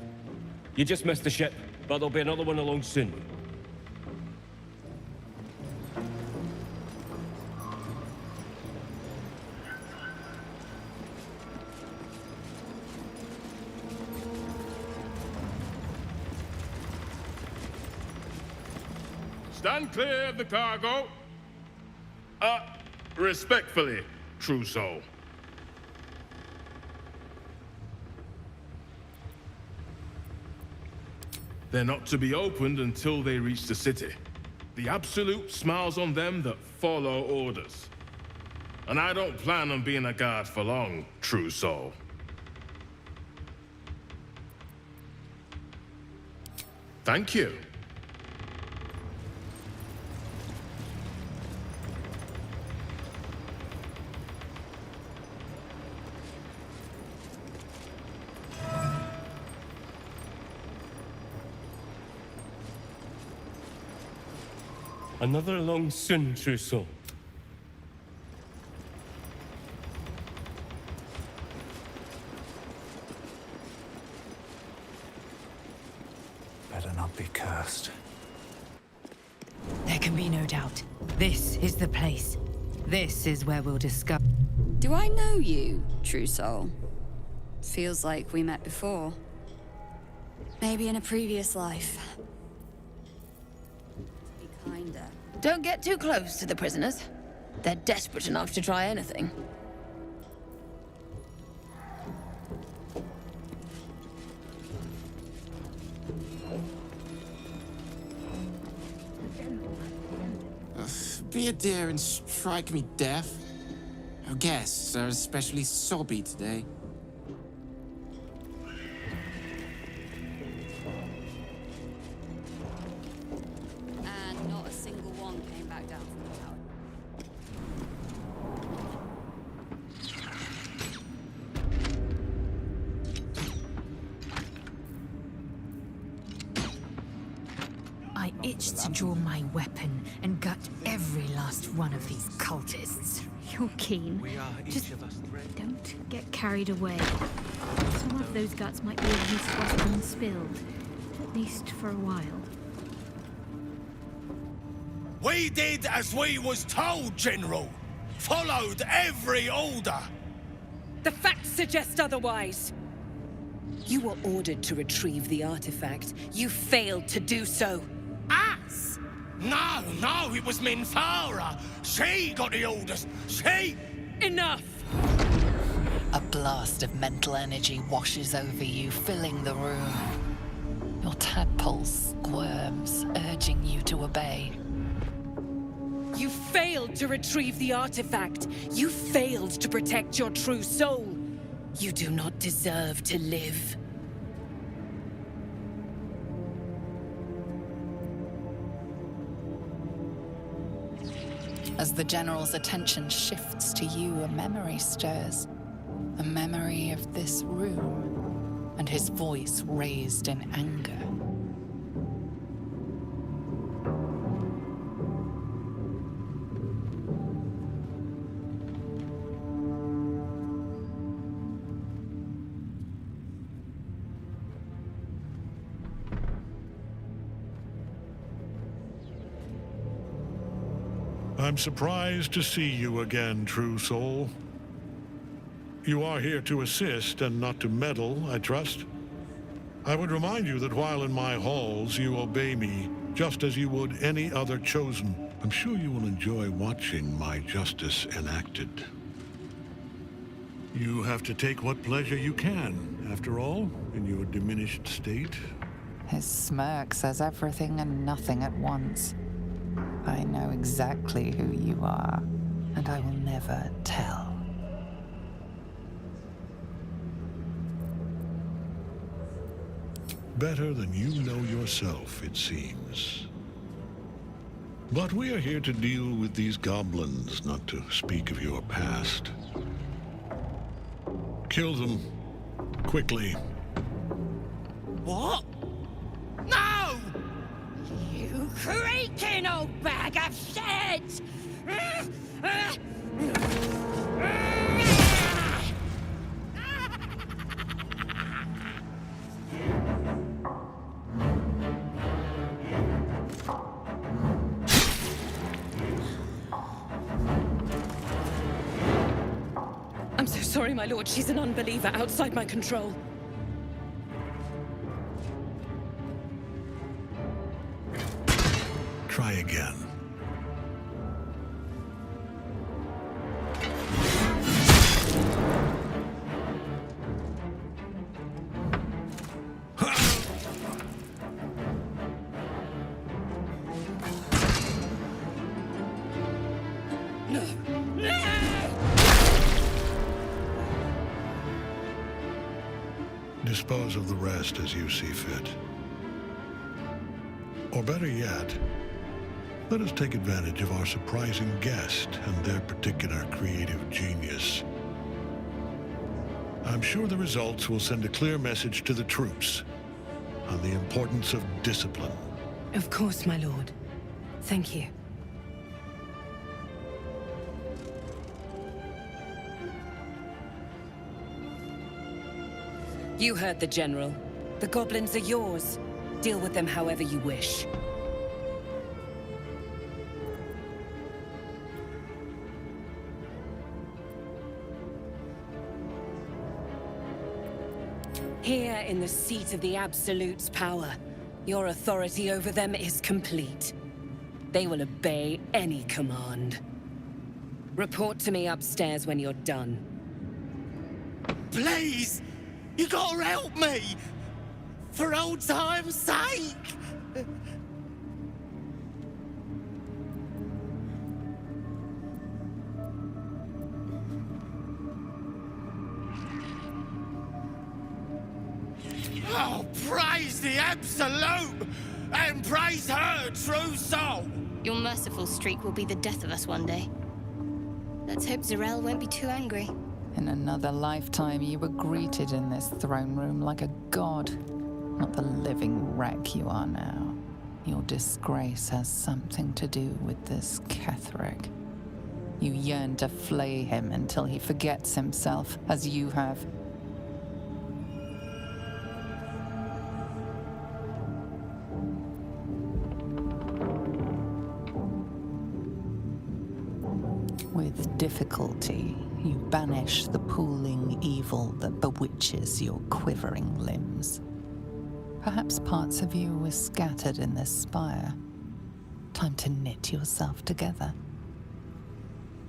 You just missed the ship, but there'll be another one along soon. Stand clear of the cargo. Respectfully, Trousseau. They're not to be opened until they reach the city. The Absolute smiles on them that follow orders. And I don't plan on being a guard for long, Trousseau. Thank you. Another along soon, Trousseau. Better not be cursed. There can be no doubt. This is the place. This is where we'll discover. Do I know you, Trousseau? Feels like we met before. Maybe in a previous life. Be kinder. Don't get too close to the prisoners. They're desperate enough to try anything. Be a dear and strike me deaf. Our guests are especially sobby today. And not a single one came back down from the tower. I itch to draw my weapon and gut every last one of these cultists. You're keen. Just don't get carried away. Some of those guts might be of use to us unspilled, at least for a while. We did as we was told, General. Followed every order. The facts suggest otherwise. You were ordered to retrieve the artifact. You failed to do so. Us? No, it was Minthara. She got the orders. She... Enough! A blast of mental energy washes over you, filling the room. Your tadpole squirms, urging you to obey. You failed to retrieve the artifact. You failed to protect your true soul. You do not deserve to live. As the General's attention shifts to you, a memory stirs. A memory of this room, and his voice raised in anger. I'm surprised to see you again, true soul. You are here to assist and not to meddle, I trust. I would remind you that while in my halls, you obey me, just as you would any other chosen. I'm sure you will enjoy watching my justice enacted. You have to take what pleasure you can, after all, in your diminished state. His smirk says everything and nothing at once. I know exactly who you are, and I will never tell. Better than you know yourself, it seems. But we are here to deal with these goblins, not to speak of your past. Kill them. Quickly. What? No! You creaking old bag of shit! I'm so sorry, my lord. She's an unbeliever outside my control. Try again. Dispose of the rest as you see fit. Or better yet, let us take advantage of our surprising guest and their particular creative genius. I'm sure the results will send a clear message to the troops on the importance of discipline. Of course, my lord. Thank you. You heard the General. The goblins are yours. Deal with them however you wish. Here in the seat of the Absolute's power, your authority over them is complete. They will obey any command. Report to me upstairs when you're done. Please! You gotta help me! For old time's sake! Oh, praise the Absolute! And praise her true soul! Your merciful streak will be the death of us one day. Let's hope Zarel won't be too angry. In another lifetime, you were greeted in this throne room like a god, not the living wreck you are now. your disgrace has something to do with this Ketheric. You yearn to flay him until he forgets himself, as you have. With difficulty, you banish the pooling evil that bewitches your quivering limbs. Perhaps parts of you were scattered in this spire. Time to knit yourself together.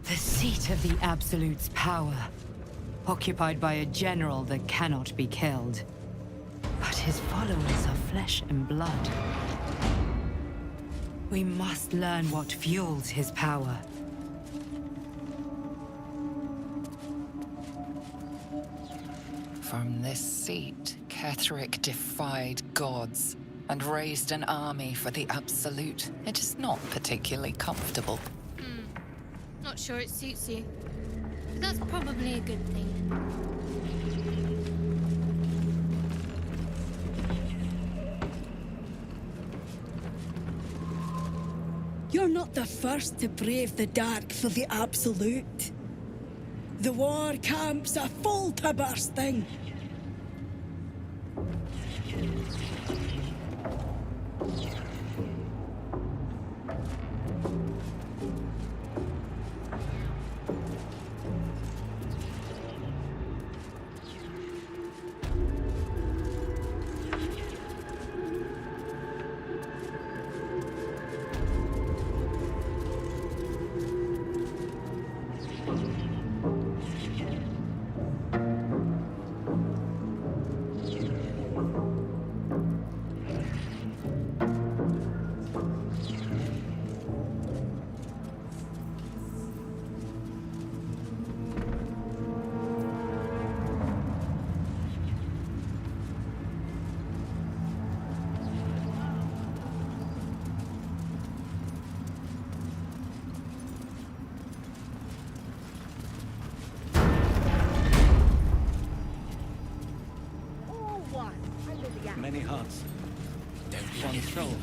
The seat of the Absolute's power, occupied by a general that cannot be killed. But his followers are flesh and blood. We must learn what fuels his power. From this seat, Ketheric defied gods and raised an army for the Absolute. It is not particularly comfortable. Not sure it suits you. But that's probably a good thing. You're not the first to brave the dark for the Absolute. The war camp's are full to bursting. Many hearts. One soul.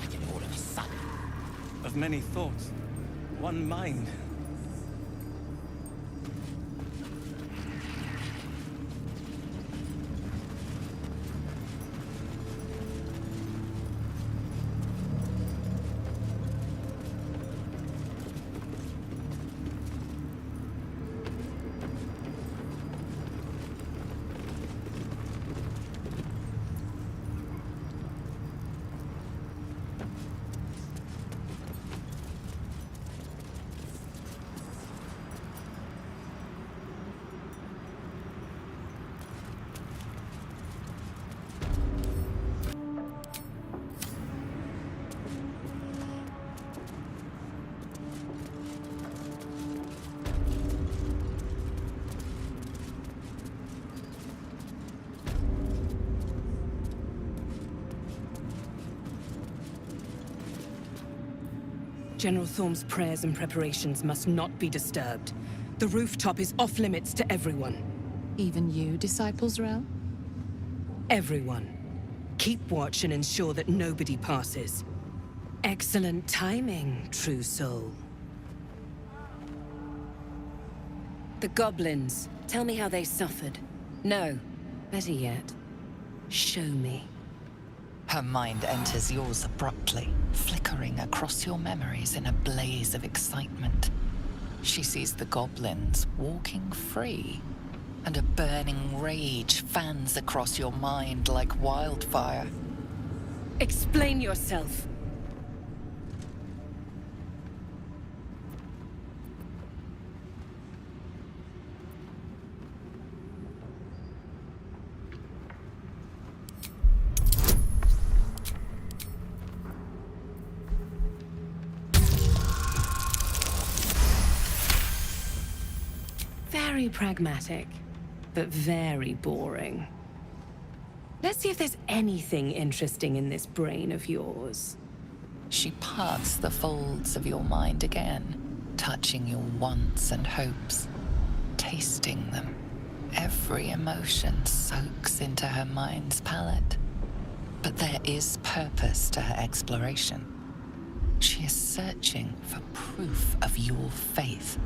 Of many thoughts. One mind. General Thorm's prayers and preparations must not be disturbed. The rooftop is off limits to everyone. Even you, Disciples Rel? Everyone. Keep watch and ensure that nobody passes. Excellent timing, true soul. The goblins. Tell me how they suffered. No. Better yet, show me. Her mind enters yours abruptly, flickering across your memories in a blaze of excitement. She sees the goblins walking free, and a burning rage fans across your mind like wildfire. Explain yourself. Very pragmatic, but very boring. Let's see if there's anything interesting in this brain of yours. She parts the folds of your mind again, touching your wants and hopes, tasting them. Every emotion soaks into her mind's palate. But there is purpose to her exploration. She is searching for proof of your faith.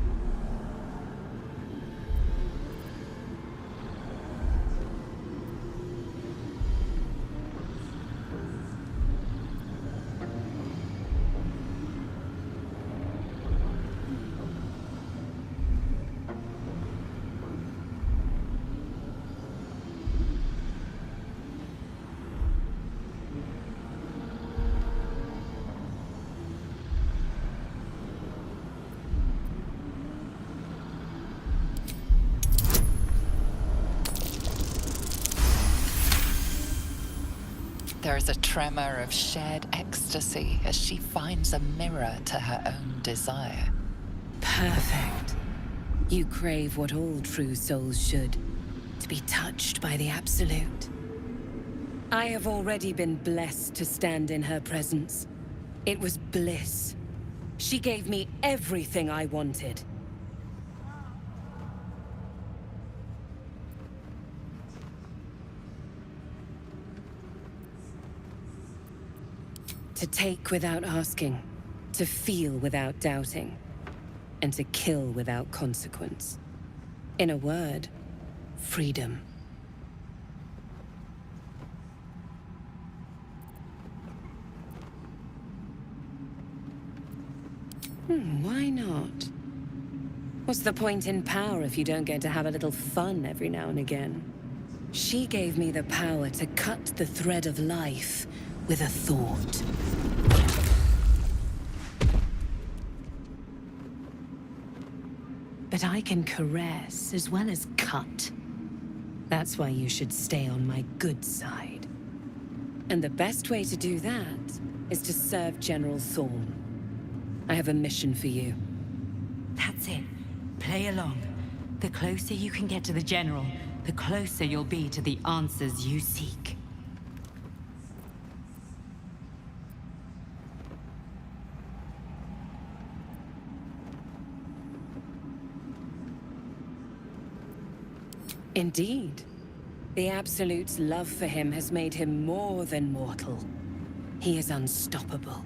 There is a tremor of shared ecstasy as she finds a mirror to her own desire. Perfect. You crave what all true souls should, to be touched by the Absolute. I have already been blessed to stand in her presence. It was bliss. She gave me everything I wanted. To take without asking, to feel without doubting, and to kill without consequence. In a word, freedom. Why not? What's the point in power if you don't get to have a little fun every now and again? She gave me the power to cut the thread of life with a thought. But I can caress as well as cut. That's why you should stay on my good side. And the best way to do that is to serve General Thorm. I have a mission for you. That's it. Play along. The closer you can get to the General, the closer you'll be to the answers you seek. Indeed. The Absolute's love for him has made him more than mortal. He is unstoppable.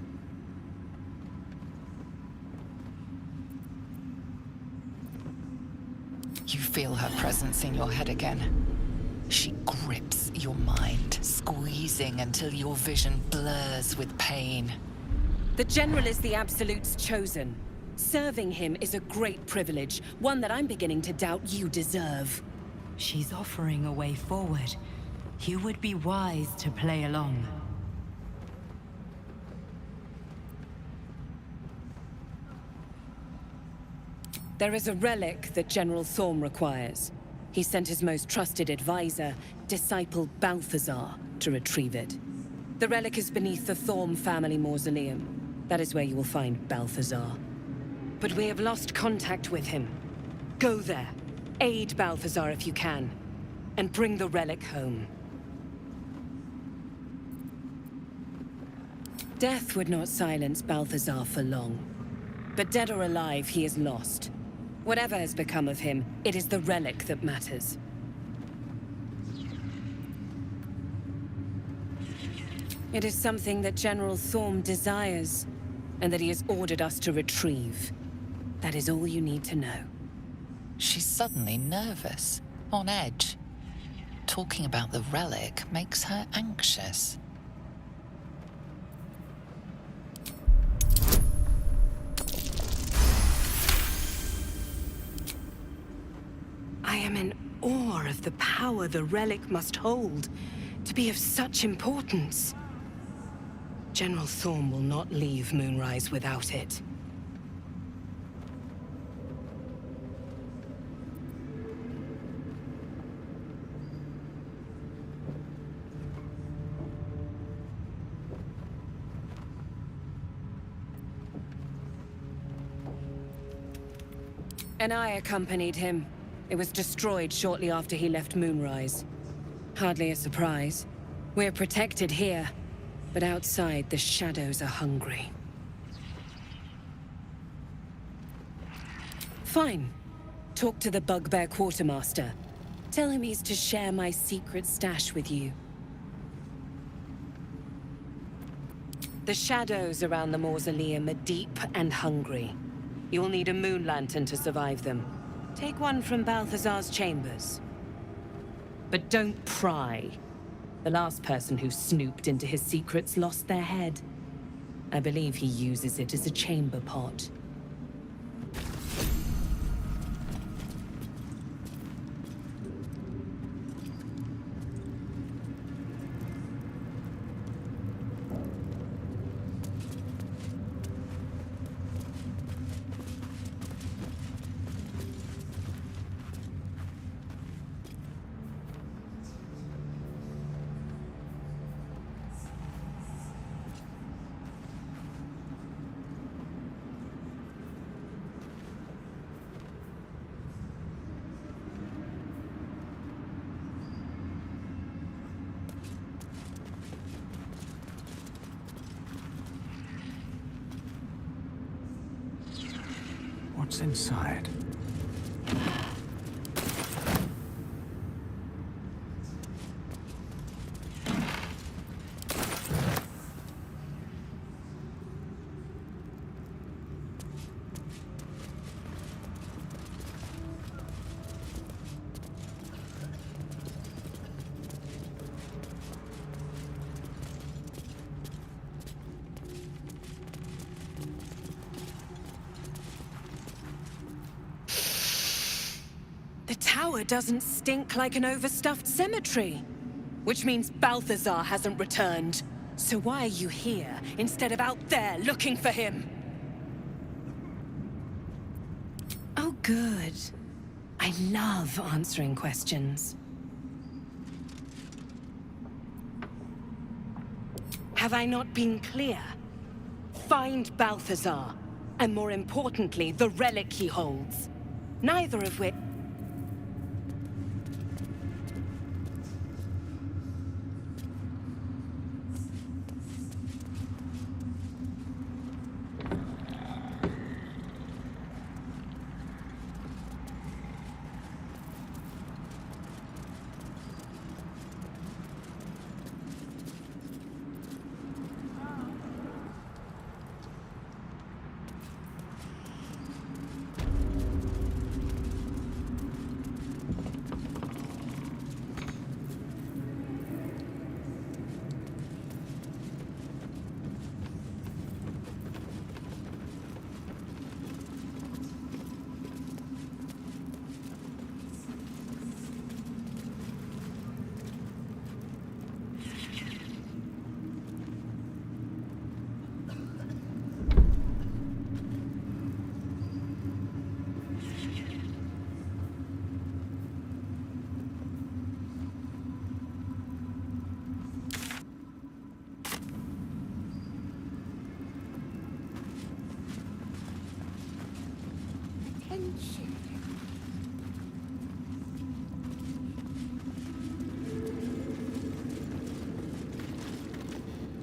You feel her presence in your head again. She grips your mind, squeezing until your vision blurs with pain. The General is the Absolute's chosen. Serving him is a great privilege, one that I'm beginning to doubt you deserve. She's offering a way forward. You would be wise to play along. There is a relic that General Thorm requires. He sent his most trusted advisor, disciple Balthazar, to retrieve it. The relic is beneath the Thorm family mausoleum. That is where you will find Balthazar. But we have lost contact with him. Go there. Aid Balthazar if you can, and bring the relic home. Death would not silence Balthazar for long. But dead or alive, he is lost. Whatever has become of him, it is the relic that matters. It is something that General Thorm desires, and that he has ordered us to retrieve. That is all you need to know. She's suddenly nervous, on edge. Talking about the relic makes her anxious. I am in awe of the power the relic must hold to be of such importance. General Thorm will not leave Moonrise without it. And I accompanied him. It was destroyed shortly after he left Moonrise. Hardly a surprise. We're protected here, but outside the shadows are hungry. Fine. Talk to the Bugbear Quartermaster. Tell him he's to share my secret stash with you. The shadows around the mausoleum are deep and hungry. You'll need a moon lantern to survive them. Take one from Balthazar's chambers. But don't pry. The last person who snooped into his secrets lost their head. I believe he uses it as a chamber pot. What's inside? The tower doesn't stink like an overstuffed cemetery. Which means Balthazar hasn't returned. So why are you here, instead of out there looking for him? Oh, good. I love answering questions. Have I not been clear? Find Balthazar, and more importantly, the relic he holds. Neither of which...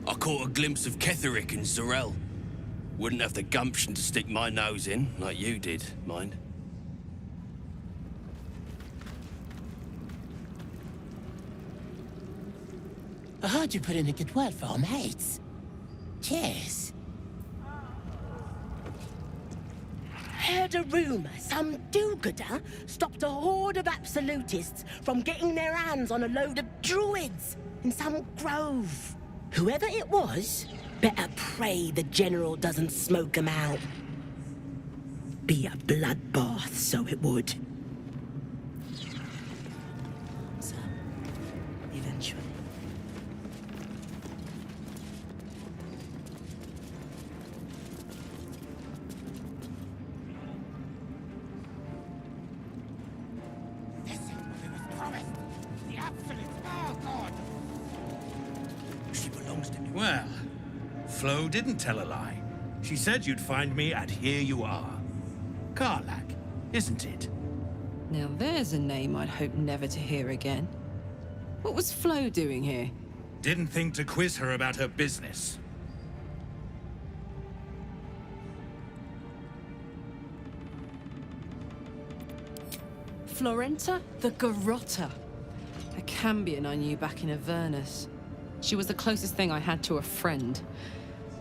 I caught a glimpse of Ketherick and Zarel. Wouldn't have the gumption to stick my nose in, like you did, mind. I heard you put in a good word for our mates. Cheers. Heard a rumor some do-gooder stopped a horde of absolutists from getting their hands on a load of druids in some grove. Whoever it was, better pray the general doesn't smoke them out. Be a bloodbath, so it would. So, eventually. Well, Flo didn't tell a lie. She said you'd find me, and here you are. Karlach, isn't it? Now there's a name I'd hope never to hear again. What was Flo doing here? Didn't think to quiz her about her business. Florenta the Garrotta. A Cambion I knew back in Avernus. She was the closest thing I had to a friend.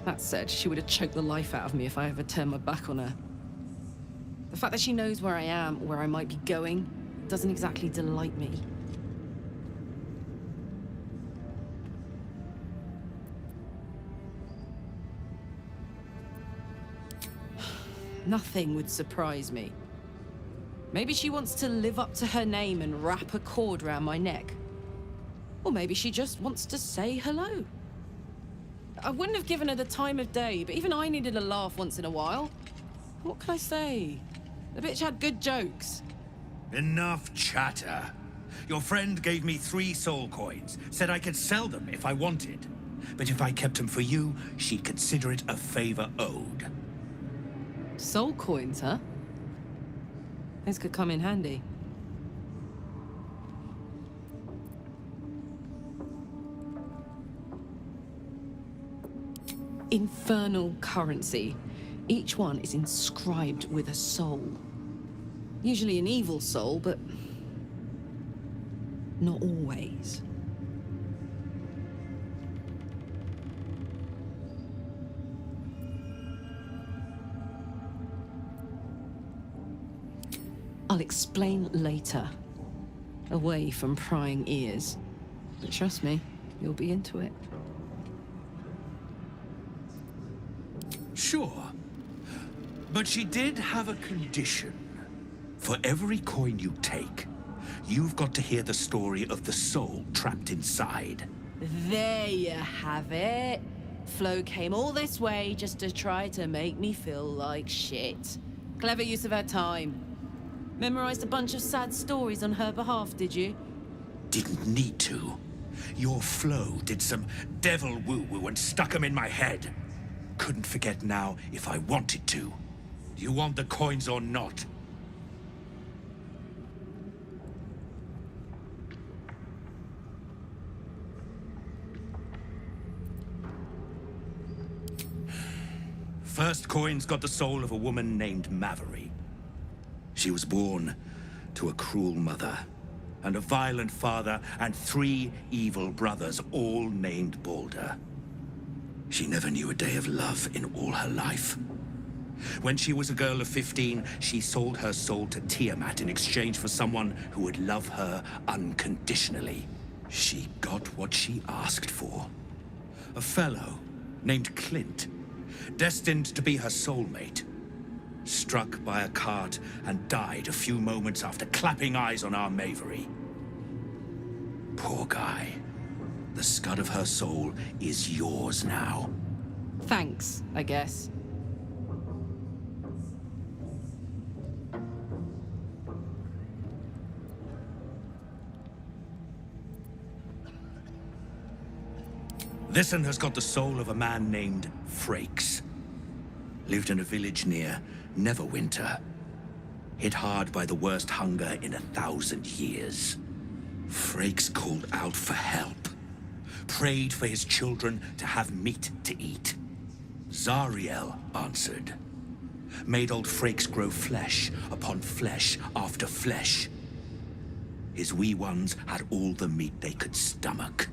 That said, she would have choked the life out of me if I ever turned my back on her. The fact that she knows where I am, or where I might be going, doesn't exactly delight me. Nothing would surprise me. Maybe she wants to live up to her name and wrap a cord around my neck. Or maybe she just wants to say hello. I wouldn't have given her the time of day, but even I needed a laugh once in a while. What can I say? The bitch had good jokes. Enough chatter. Your friend gave me 3 soul coins, said I could sell them if I wanted. But if I kept them for you, she'd consider it a favor owed. Soul coins, huh? Those could come in handy. Infernal currency. Each one is inscribed with a soul. Usually an evil soul, but not always. I'll explain later. Away from prying ears. But trust me, you'll be into it. Sure. But she did have a condition. For every coin you take, you've got to hear the story of the soul trapped inside. There you have it. Flo came all this way just to try to make me feel like shit. Clever use of her time. Memorized a bunch of sad stories on her behalf, did you? Didn't need to. Your Flo did some devil woo-woo and stuck 'em in my head. Couldn't forget now if I wanted to. You want the coins or not? First coin's got the soul of a woman named Maverick. She was born to a cruel mother, and a violent father, and 3 evil brothers, all named Baldur. She never knew a day of love in all her life. When she was a girl of 15, she sold her soul to Tiamat in exchange for someone who would love her unconditionally. She got what she asked for. A fellow named Clint, destined to be her soulmate. Struck by a cart and died a few moments after clapping eyes on our Mavery. Poor guy. The scud of her soul is yours now. Thanks, I guess. This one has got the soul of a man named Frakes. Lived in a village near Neverwinter. Hit hard by the worst hunger in 1,000 years. Frakes called out for help. Prayed for his children to have meat to eat. Zariel answered. Made old Frakes grow flesh upon flesh after flesh. His wee ones had all the meat they could stomach.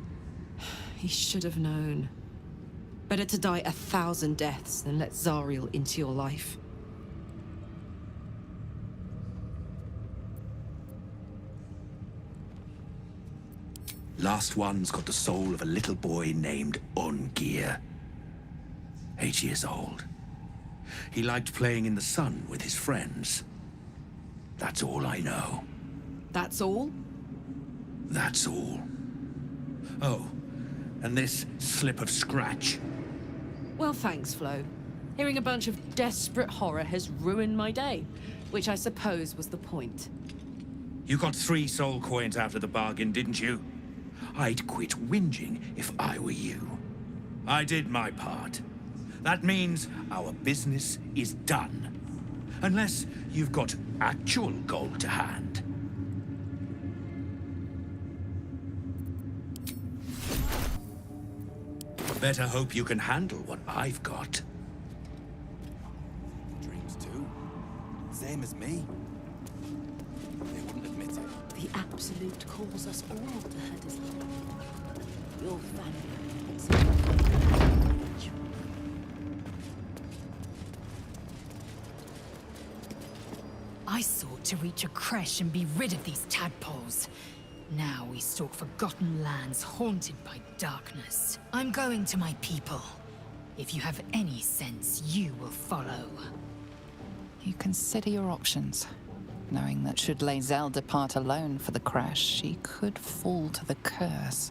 He should have known. Better to die 1,000 deaths than let Zariel into your life. Last one's got the soul of a little boy named Ungir. 8 years old. He liked playing in the sun with his friends. That's all I know. That's all? That's all. Oh, and this slip of scratch. Well, thanks, Flo. Hearing a bunch of desperate horror has ruined my day, which I suppose was the point. You got 3 soul coins after the bargain, didn't you? I'd quit whinging if I were you. I did my part. That means our business is done. Unless you've got actual gold to hand. Better hope you can handle what I've got. Dreams too. Same as me. They wouldn't admit it. The Absolute calls us all to her design. Your family. I sought to reach a creche and be rid of these tadpoles. Now we stalk forgotten lands haunted by darkness. I'm going to my people. If you have any sense, you will follow. You consider your options, knowing that should Lae'zel depart alone for the crash, she could fall to the curse.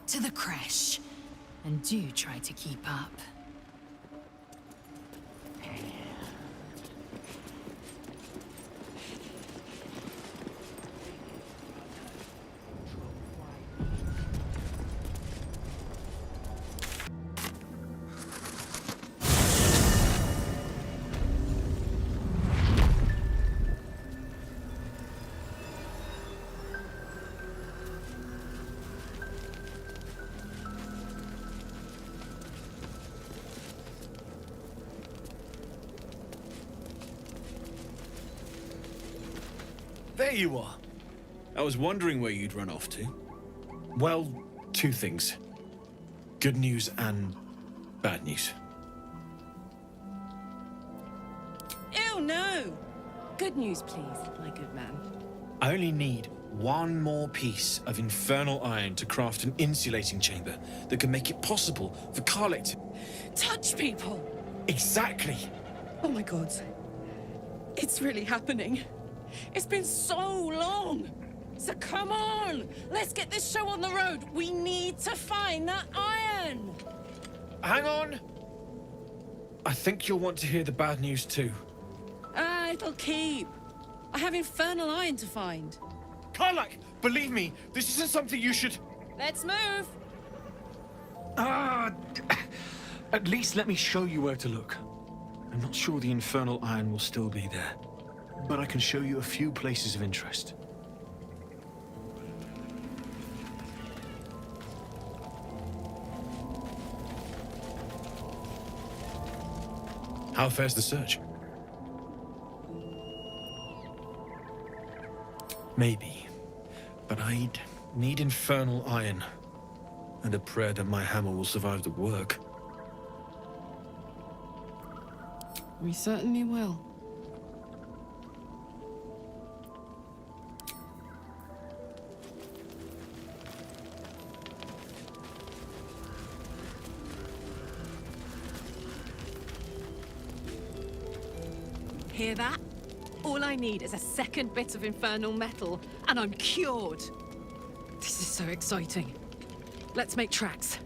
To the creche. And do try to keep up. There you are. I was wondering where you'd run off to. Well, two things. Good news and bad news. Ew, no! Good news, please, my good man. I only need one more piece of infernal iron to craft an insulating chamber that can make it possible for Karlach to... Touch people! Exactly! Oh my god. It's really happening. It's been so long! So come on! Let's get this show on the road! We need to find that iron! Hang on! I think you'll want to hear the bad news too. It'll keep. I have infernal iron to find. Karlach, believe me, this isn't something you should... Let's move! At least let me show you where to look. I'm not sure the infernal iron will still be there, but I can show you a few places of interest. How fares the search? Maybe, but I'd need infernal iron, and a prayer that my hammer will survive the work. We certainly will. Hear that? All I need is a second bit of infernal metal, and I'm cured. This is so exciting. Let's make tracks.